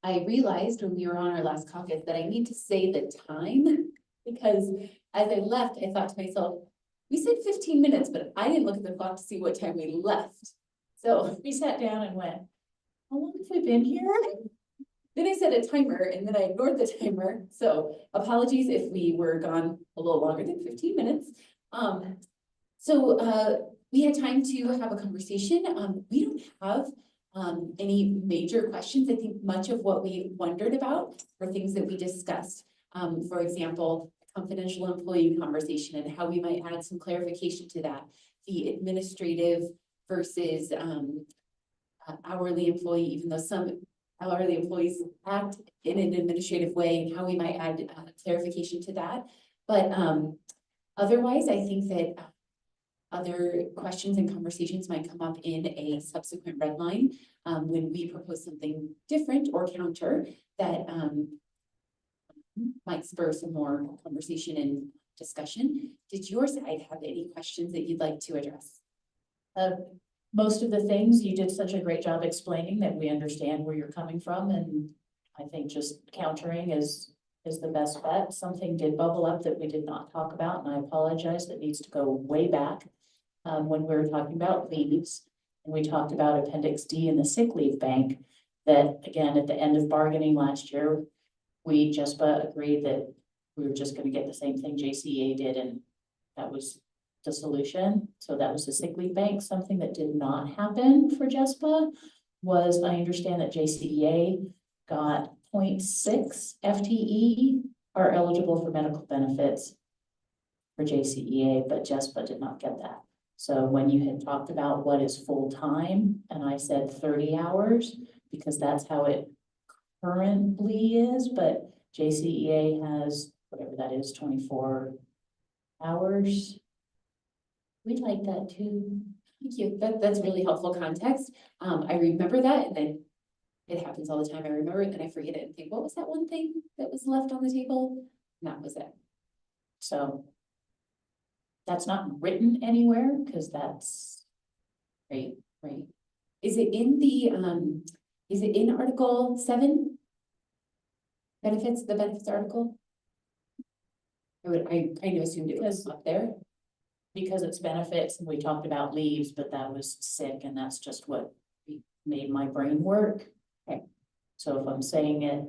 I realized when we were on our last caucus that I need to say the time, because as I left, I thought to myself, we said 15 minutes, but I didn't look at the clock to see what time we left. So we sat down and went, how long have we been here? Then I set a timer and then I ignored the timer. So apologies if we were gone a little longer than 15 minutes. We had time to have a conversation. We don't have any major questions. I think much of what we wondered about were things that we discussed. For example, confidential employee conversation and how we might add some clarification to that. The administrative versus hourly employee, even though some hourly employees act in an administrative way, and how we might add clarification to that. But otherwise, I think that other questions and conversations might come up in a subsequent red line when we propose something different or counter that might spur some more conversation and discussion. Did your side have any questions that you'd like to address? Most of the things you did such a great job explaining that we understand where you're coming from, and I think just countering is the best bet. Something did bubble up that we did not talk about, and I apologize, that needs to go way back. When we were talking about leaves, and we talked about Appendix D in the sick leave bank, that again, at the end of bargaining last year, we JESPA agreed that we were just gonna get the same thing JCEA did, and that was the solution. So that was the sick leave bank. Something that did not happen for JESPA was, I understand that JCEA got 0.6 FTE are eligible for medical benefits for JCEA, but JESPA did not get that. So when you had talked about what is full-time, and I said 30 hours, because that's how it currently is, but JCEA has, whatever that is, 24 hours. We'd like that too. Thank you. That's really helpful context. I remember that, and then it happens all the time. I remember it, then I forget it and think, what was that one thing that was left on the table? And that was it. So that's not written anywhere, because that's Right. Is it in the, is it in Article 7? Benefits, the benefits article? I kind of assumed it was up there. because it's benefits, and we talked about leaves, but that was sick, and that's just what made my brain work. Okay. So if I'm saying it,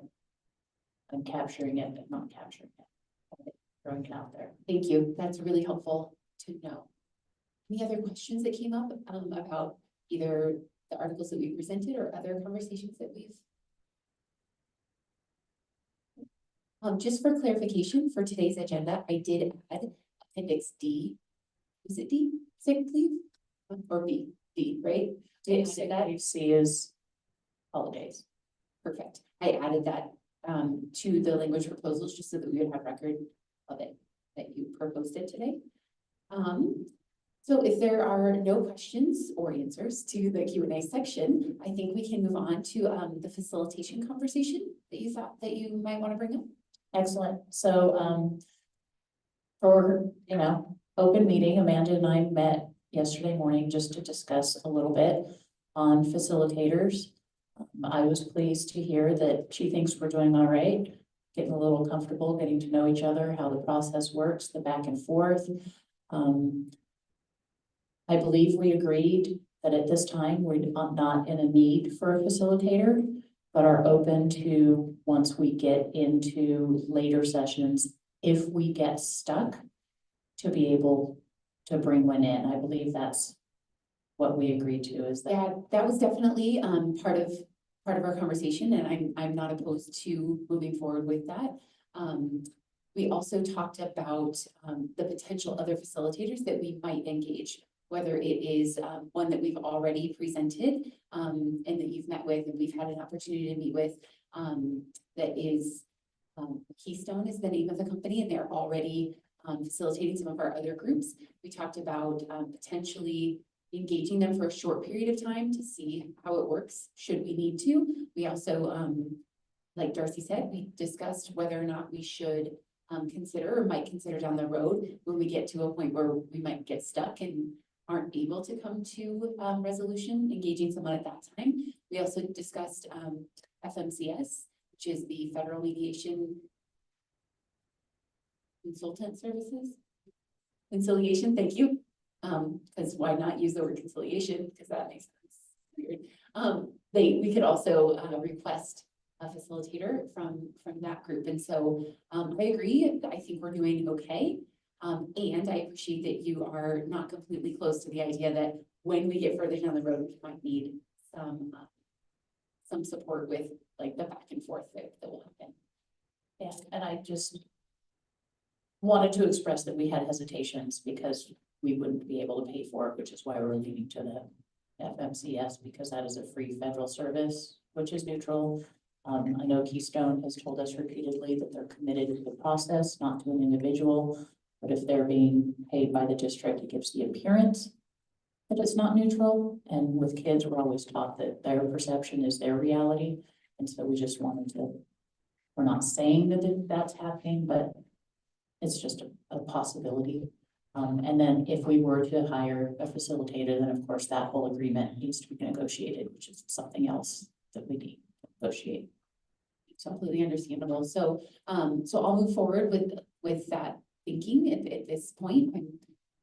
I'm capturing it, but not capturing it. Throwing it out there. Thank you. That's really helpful to know. Any other questions that came up about either the articles that we presented or other conversations that we've? Just for clarification for today's agenda, I did add Appendix D. Is it D? Sick leave? Or B? D, right? Did I add that? C is holidays. Perfect. I added that to the language proposals just so that we would have record of it, that you proposed it today. So if there are no questions or answers to the Q&A section, I think we can move on to the facilitation conversation that you thought that you might want to bring up. Excellent. So for, open meeting, Amanda and I met yesterday morning just to discuss a little bit on facilitators. I was pleased to hear that she thinks we're doing all right, getting a little comfortable, getting to know each other, how the process works, the back and forth. I believe we agreed that at this time, we're not in a need for a facilitator, but are open to, once we get into later sessions, if we get stuck, to be able to bring one in. I believe that's what we agreed to, is that. Yeah, that was definitely part of our conversation, and I'm not opposed to moving forward with that. We also talked about the potential other facilitators that we might engage, whether it is one that we've already presented and that you've met with and we've had an opportunity to meet with, that is Keystone is the name of the company, and they're already facilitating some of our other groups. We talked about potentially engaging them for a short period of time to see how it works, should we need to. We also, like Darcy said, we discussed whether or not we should consider or might consider down the road when we get to a point where we might get stuck and aren't able to come to resolution, engaging someone at that time. We also discussed FMCS, which is the Federal Mediation Consultant Services. Conciliation, thank you. Because why not use the word conciliation? Because that makes sense. Weird. We could also request a facilitator from that group. And so I agree. I think we're doing okay. And I appreciate that you are not completely close to the idea that when we get further down the road, we might need some support with like the back and forth that will happen. Yeah, and I just wanted to express that we had hesitations because we wouldn't be able to pay for it, which is why we're leaning to the FMCS, because that is a free federal service, which is neutral. I know Keystone has told us repeatedly that they're committed to the process, not to an individual. But if they're being paid by the district, it gives the appearance that it's not neutral. And with kids, we're always taught that their perception is their reality. And so we just wanted to, we're not saying that that's happening, but it's just a possibility. And then if we were to hire a facilitator, then of course that whole agreement needs to be negotiated, which is something else that we need to negotiate. It's completely understandable. So, so I'll move forward with that thinking at this point. I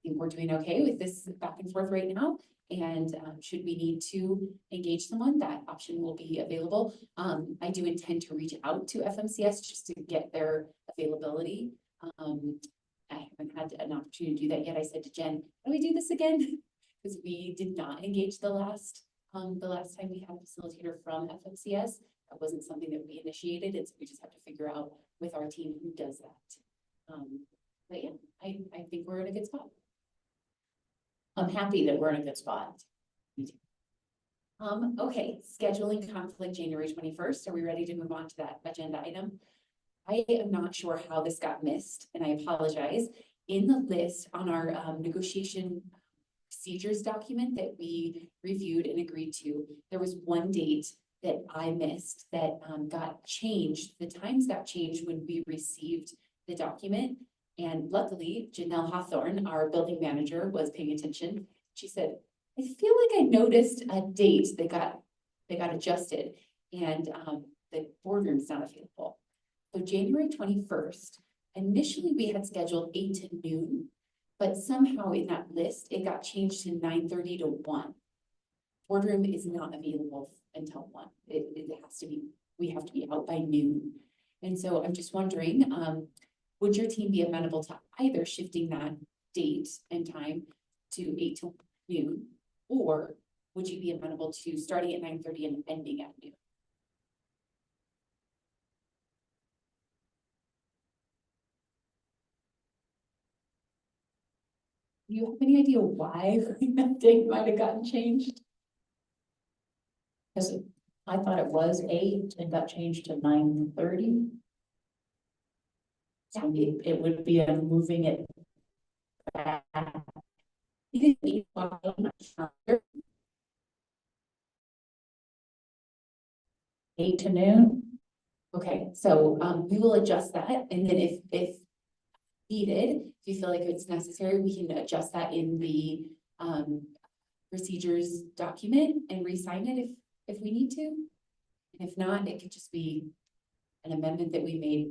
think we're doing okay with this back and forth right now. And should we need to engage someone, that option will be available. I do intend to reach out to FMCS just to get their availability. I haven't had an opportunity to do that yet. I said to Jen, how do we do this again? Because we did not engage the last time we had a facilitator from FMCS. That wasn't something that we initiated. It's we just have to figure out with our team who does that. But yeah, I think we're in a good spot. I'm happy that we're in a good spot. Okay, scheduling conflict January 21st. Are we ready to move on to that agenda item? I am not sure how this got missed, and I apologize. In the list on our negotiation procedures document that we reviewed and agreed to, there was one date that I missed that got changed. The times got changed when we received the document. And luckily, Janelle Hawthorne, our building manager, was paying attention. She said, I feel like I noticed a date that got adjusted, and the boardroom's not available. So January 21st, initially we had scheduled 8 to noon, but somehow in that list, it got changed to 9:30 to 1. Boardroom is not available until 1. It has to be, we have to be out by noon. And so I'm just wondering, would your team be amenable to either shifting that date and time to 8 to noon? Or would you be amenable to starting at 9:30 and ending at noon? Do you have any idea why that date might have gotten changed? Because I thought it was 8 and got changed to 9:30. So it would be moving it back. 8 to noon. Okay, so we will adjust that, and then if needed, if you feel like it's necessary, we can adjust that in the procedures document and re-sign it if we need to. And if not, it could just be an amendment that we made.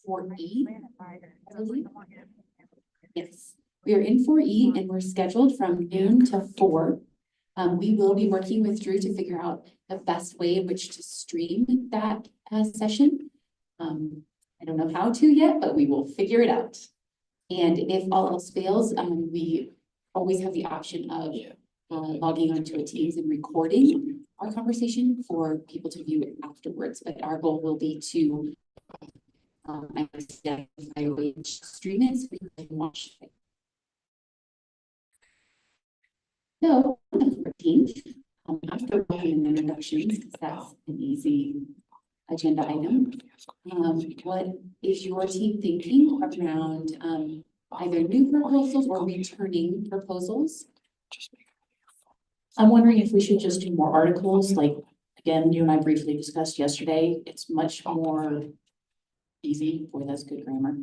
For E. Yes, we are in 4E and we're scheduled from noon to 4. We will be working with Drew to figure out the best way in which to stream that session. I don't know how to yet, but we will figure it out. And if all else fails, we always have the option of logging onto a Teams and recording our conversation for people to view it afterwards. But our goal will be to stream it so we can watch it. So, on the 14th, after welcome and introductions, because that's an easy agenda item. What is your team thinking around either new proposals or returning proposals? I'm wondering if we should just do more articles, like, again, you and I briefly discussed yesterday, it's much more easy, boy, that's good grammar.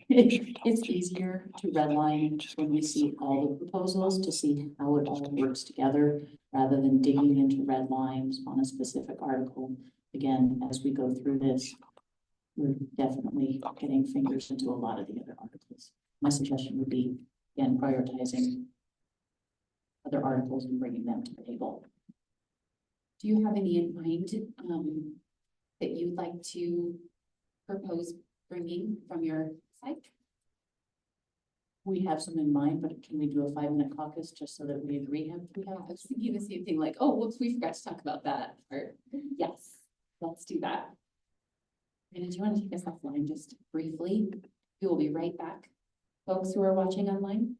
It's easier to redline when we see all the proposals, to see how it all works together, rather than digging into red lines on a specific article. Again, as we go through this, we're definitely getting fingers into a lot of the other articles. My suggestion would be, again, prioritizing other articles and bringing them to the table. Do you have any in mind that you'd like to propose bringing from your side? We have some in mind, but can we do a 5-minute caucus just so that we agree? Yeah, I was thinking the same thing, like, oh, whoops, we forgot to talk about that, or, yes, let's do that. And do you want to take us offline just briefly? We will be right back. Folks who are watching online.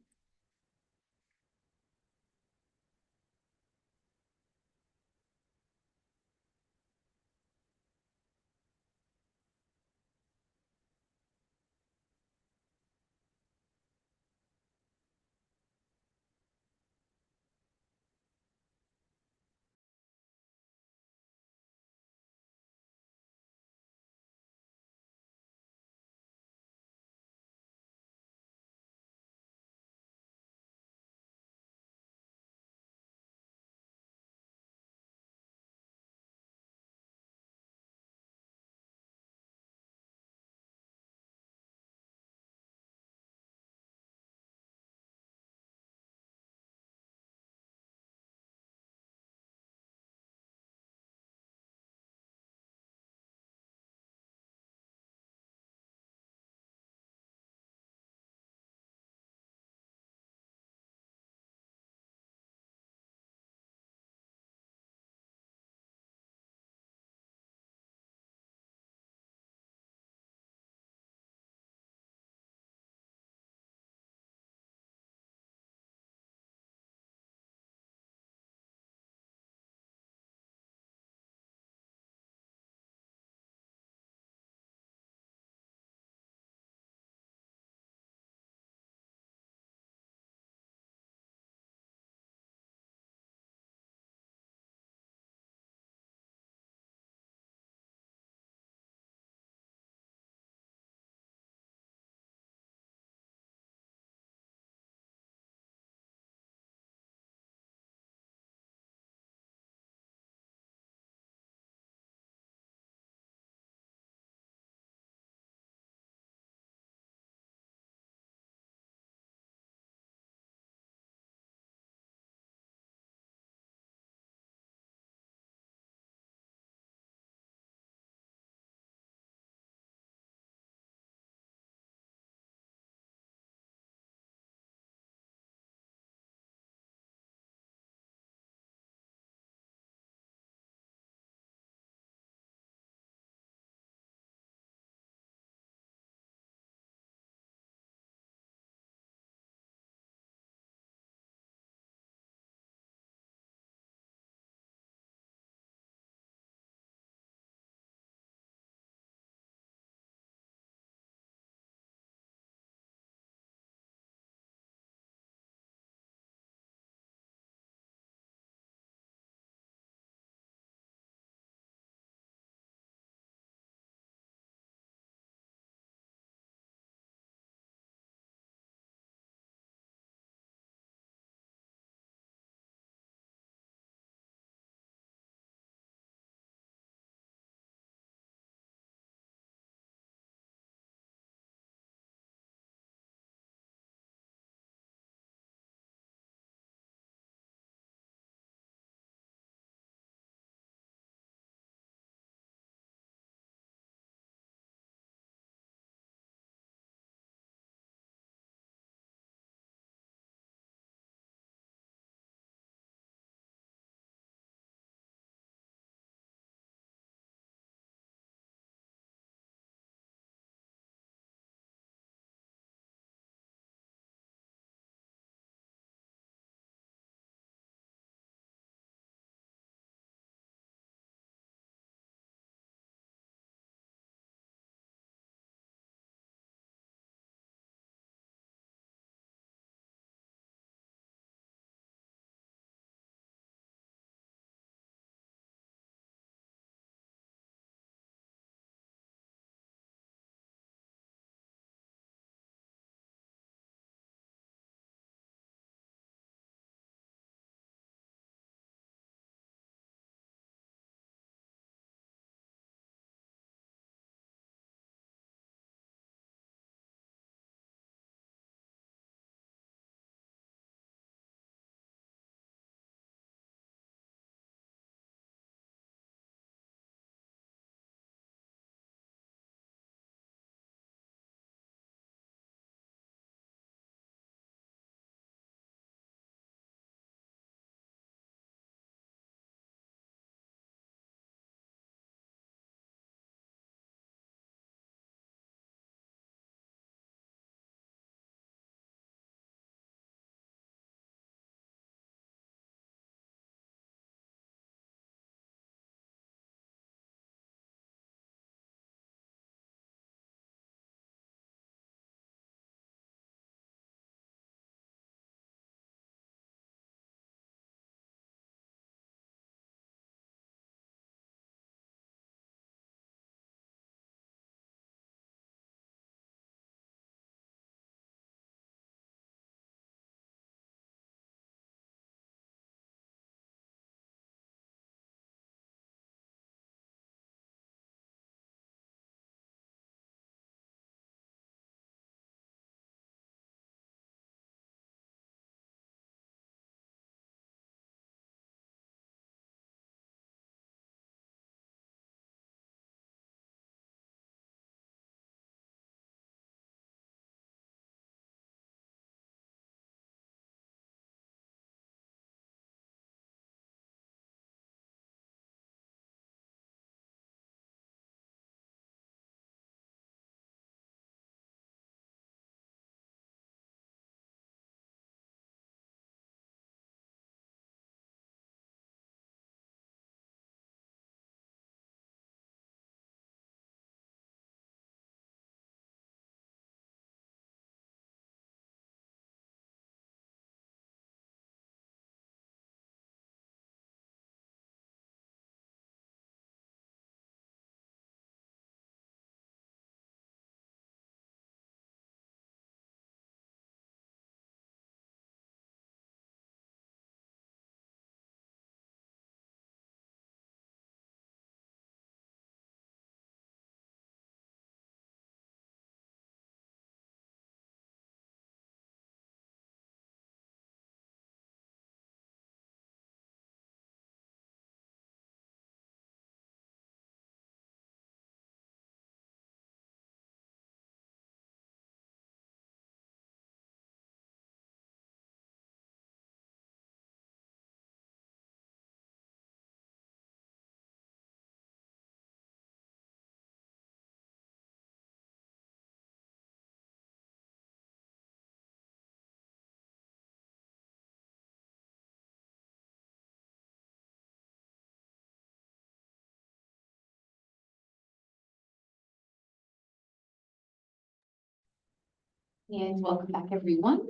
And welcome back, everyone.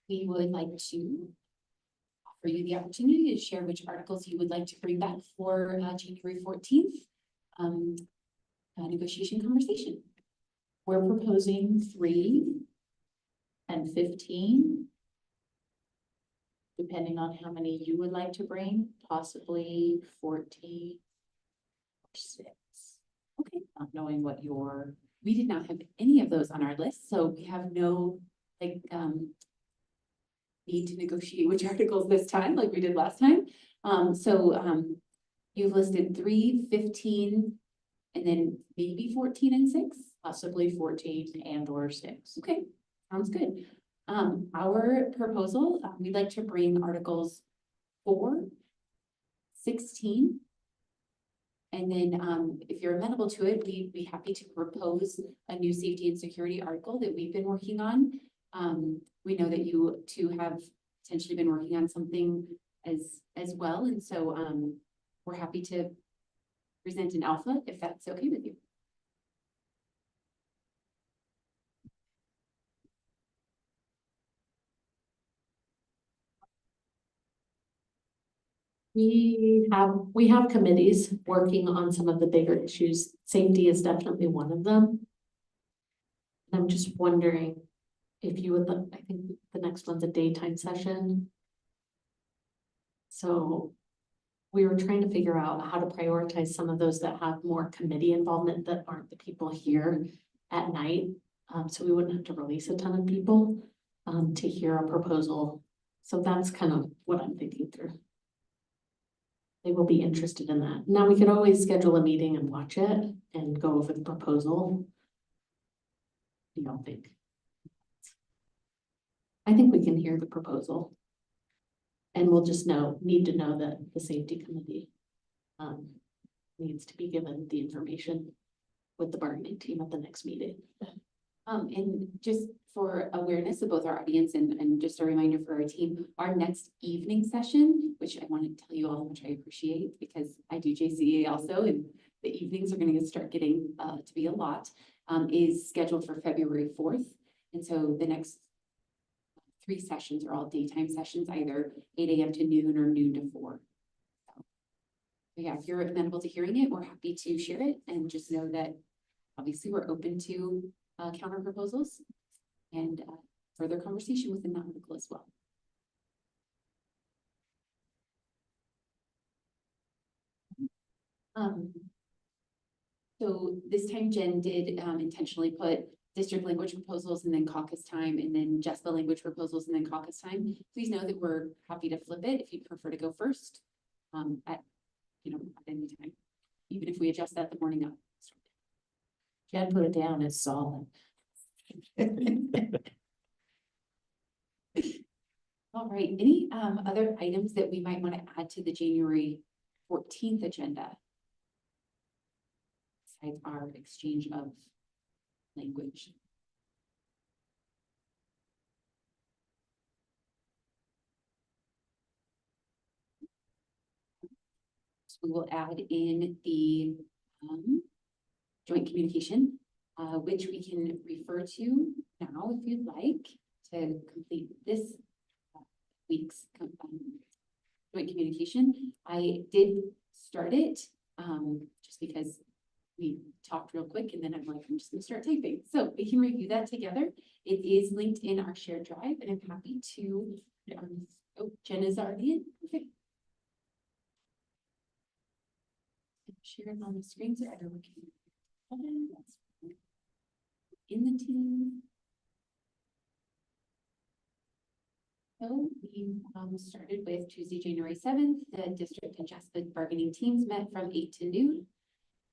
We would like to offer you the opportunity to share which articles you would like to bring back for January 14th negotiation conversation. We're proposing 3 and 15. Depending on how many you would like to bring, possibly 14 or 6. Okay, Not knowing what your, we did not have any of those on our list, so we have no need to negotiate which articles this time like we did last time. You've listed 3, 15, and then maybe 14 and 6. possibly 14 and or 6. Okay, sounds good. Our proposal, we'd like to bring articles 4, 16. And then, if you're amenable to it, we'd be happy to propose a new safety and security article that we've been working on. We know that you two have potentially been working on something as well, and so, we're happy to present an alpha if that's okay with you. We have committees working on some of the bigger issues. Safety is definitely one of them. And I'm just wondering if you would, I think the next one's a daytime session. So we were trying to figure out how to prioritize some of those that have more committee involvement that aren't the people here at night. So we wouldn't have to release a ton of people to hear a proposal. So that's kind of what I'm thinking through. They will be interested in that. Now, we could always schedule a meeting and watch it and go over the proposal. You don't think? I think we can hear the proposal. And we'll just need to know that the safety committee needs to be given the information with the bargaining team at the next meeting. And just for awareness of both our audience and just a reminder for our team, our next evening session, which I want to tell you all how much I appreciate because I do JCA also, and the evenings are going to start getting to be a lot, is scheduled for February 4th. And so the next 3 sessions are all daytime sessions, either 8 a.m. to noon or noon to 4. So yeah, if you're amenable to hearing it, we're happy to share it, and just know that obviously we're open to counter proposals and further conversation within that article as well. So this time Jen did intentionally put district language proposals and then caucus time, and then JESPA language proposals and then caucus time. Please know that we're happy to flip it if you'd prefer to go first at any time, even if we adjust that the morning of. Jen put it down as solid. All right, any other items that we might want to add to the January 14th agenda? Besides our exchange of language. So we will add in the joint communication, which we can refer to now if you'd like to complete this week's joint communication. I did start it just because we talked real quick, and then I'm like, I'm just gonna start typing. So we can review that together. It is linked in our shared drive, and I'm happy to, oh, Jen is already in, okay. Share it on the screen so everyone can. That's in the team. So we started with Tuesday, January 7th. The district and JESPA bargaining teams met from 8 to noon.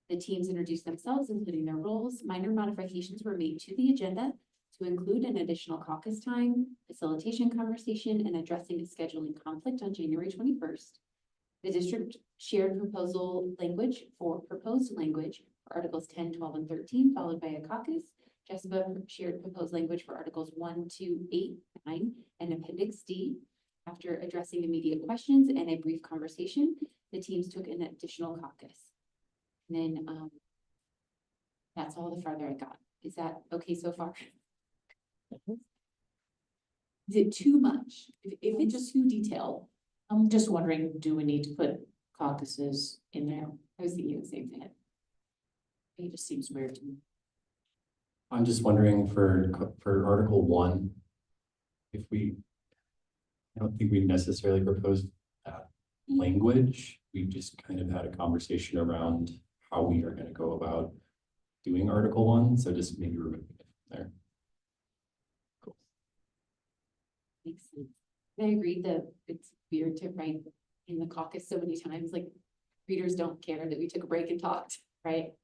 The teams introduced themselves, including their roles. Minor modifications were made to the agenda to include an additional caucus time, facilitation conversation, and addressing a scheduling conflict on January 21st. The district shared proposed language for Articles 10, 12, and 13, followed by a caucus. JESPA shared proposed language for Articles 1, 2, 8, 9, and Appendix D. After addressing immediate questions and a brief conversation, the teams took an additional caucus. And then that's all the farther I got. Is that okay so far? Is it too much? If it's too detailed, I'm just wondering, do we need to put caucuses in there? I was thinking the same thing. It just seems weird to me. I'm just wondering for Article 1, if I don't think we necessarily proposed that language. We just kind of had a conversation around how we are gonna go about doing Article 1, so just maybe removing it from there. Makes sense. I agree that it's weird to write in the caucus so many times, like readers don't care that we took a break and talked, right?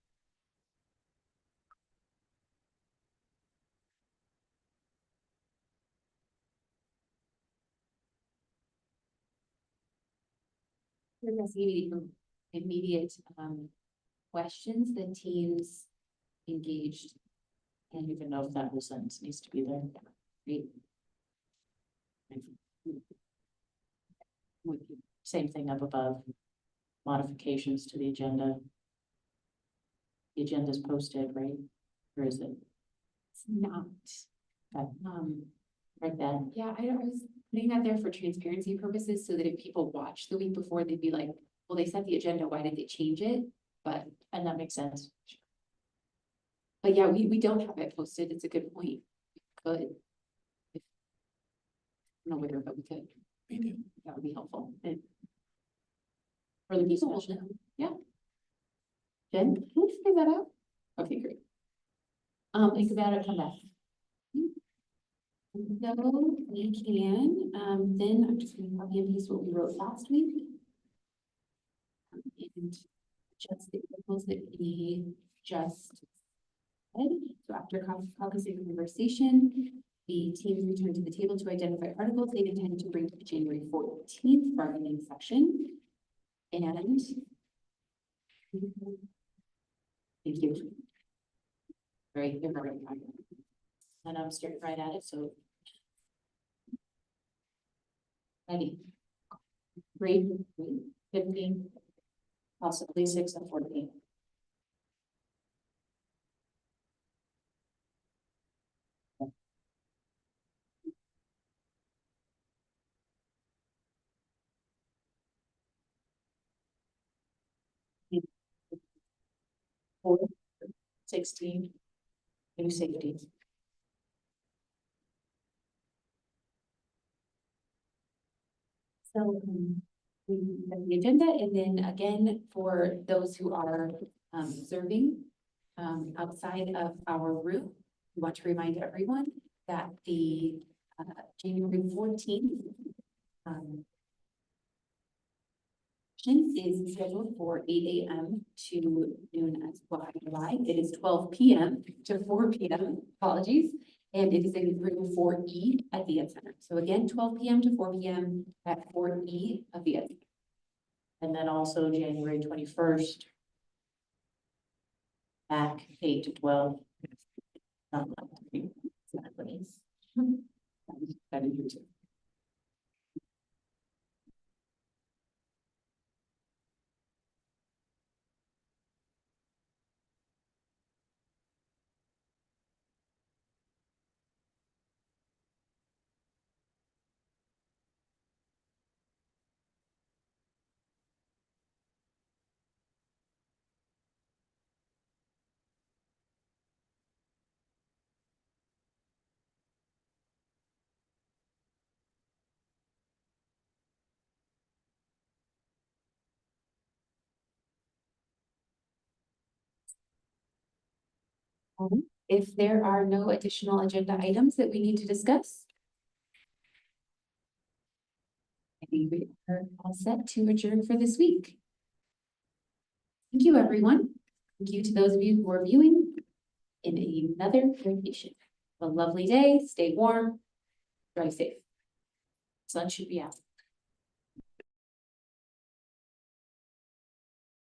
We're investigating immediate questions that teams engaged. I don't even know if that whole sentence needs to be there. Right? With same thing up above. Modifications to the agenda. The agenda's posted, right? Or is it? It's not. Okay. Right then. Yeah, I was putting that there for transparency purposes so that if people watch the week before, they'd be like, well, they set the agenda, why did they change it? And that makes sense. But yeah, we don't have it posted. It's a good point. But no whether, but we could. We do. That would be helpful. For the People will discussion. know. Yeah. Jen, can you figure that out? Okay, great. Think about it, come back. No, we can, then I'm just gonna copy and paste what we wrote last week. And just the articles that we just said. So after caucus and conversation, the teams return to the table to identify articles they intend to bring to the January 14th bargaining session. And thank you. Very good. And I'm staring right at it, so. Ready. 3, 15, possibly 6 and 14. Four, 16, new safety. So we have the agenda, and then again, for those who are observing outside of our room, we want to remind everyone that the January 14th is scheduled for 8 a.m. to noon as well. It is 12 p.m. to 4 p.m. Apologies. And it is in room 4E at the Ed Center. So again, 12 p.m. to 4 p.m. at 4E of the Ed Center. And then also January 21st. Back 8 to 12. Exactly. That is your too. If there are no additional agenda items that we need to discuss, I think we are all set to adjourn for this week. Thank you, everyone. Thank you to those of you who are viewing in another location. Have a lovely day, stay warm, drive safe. Sun should be out.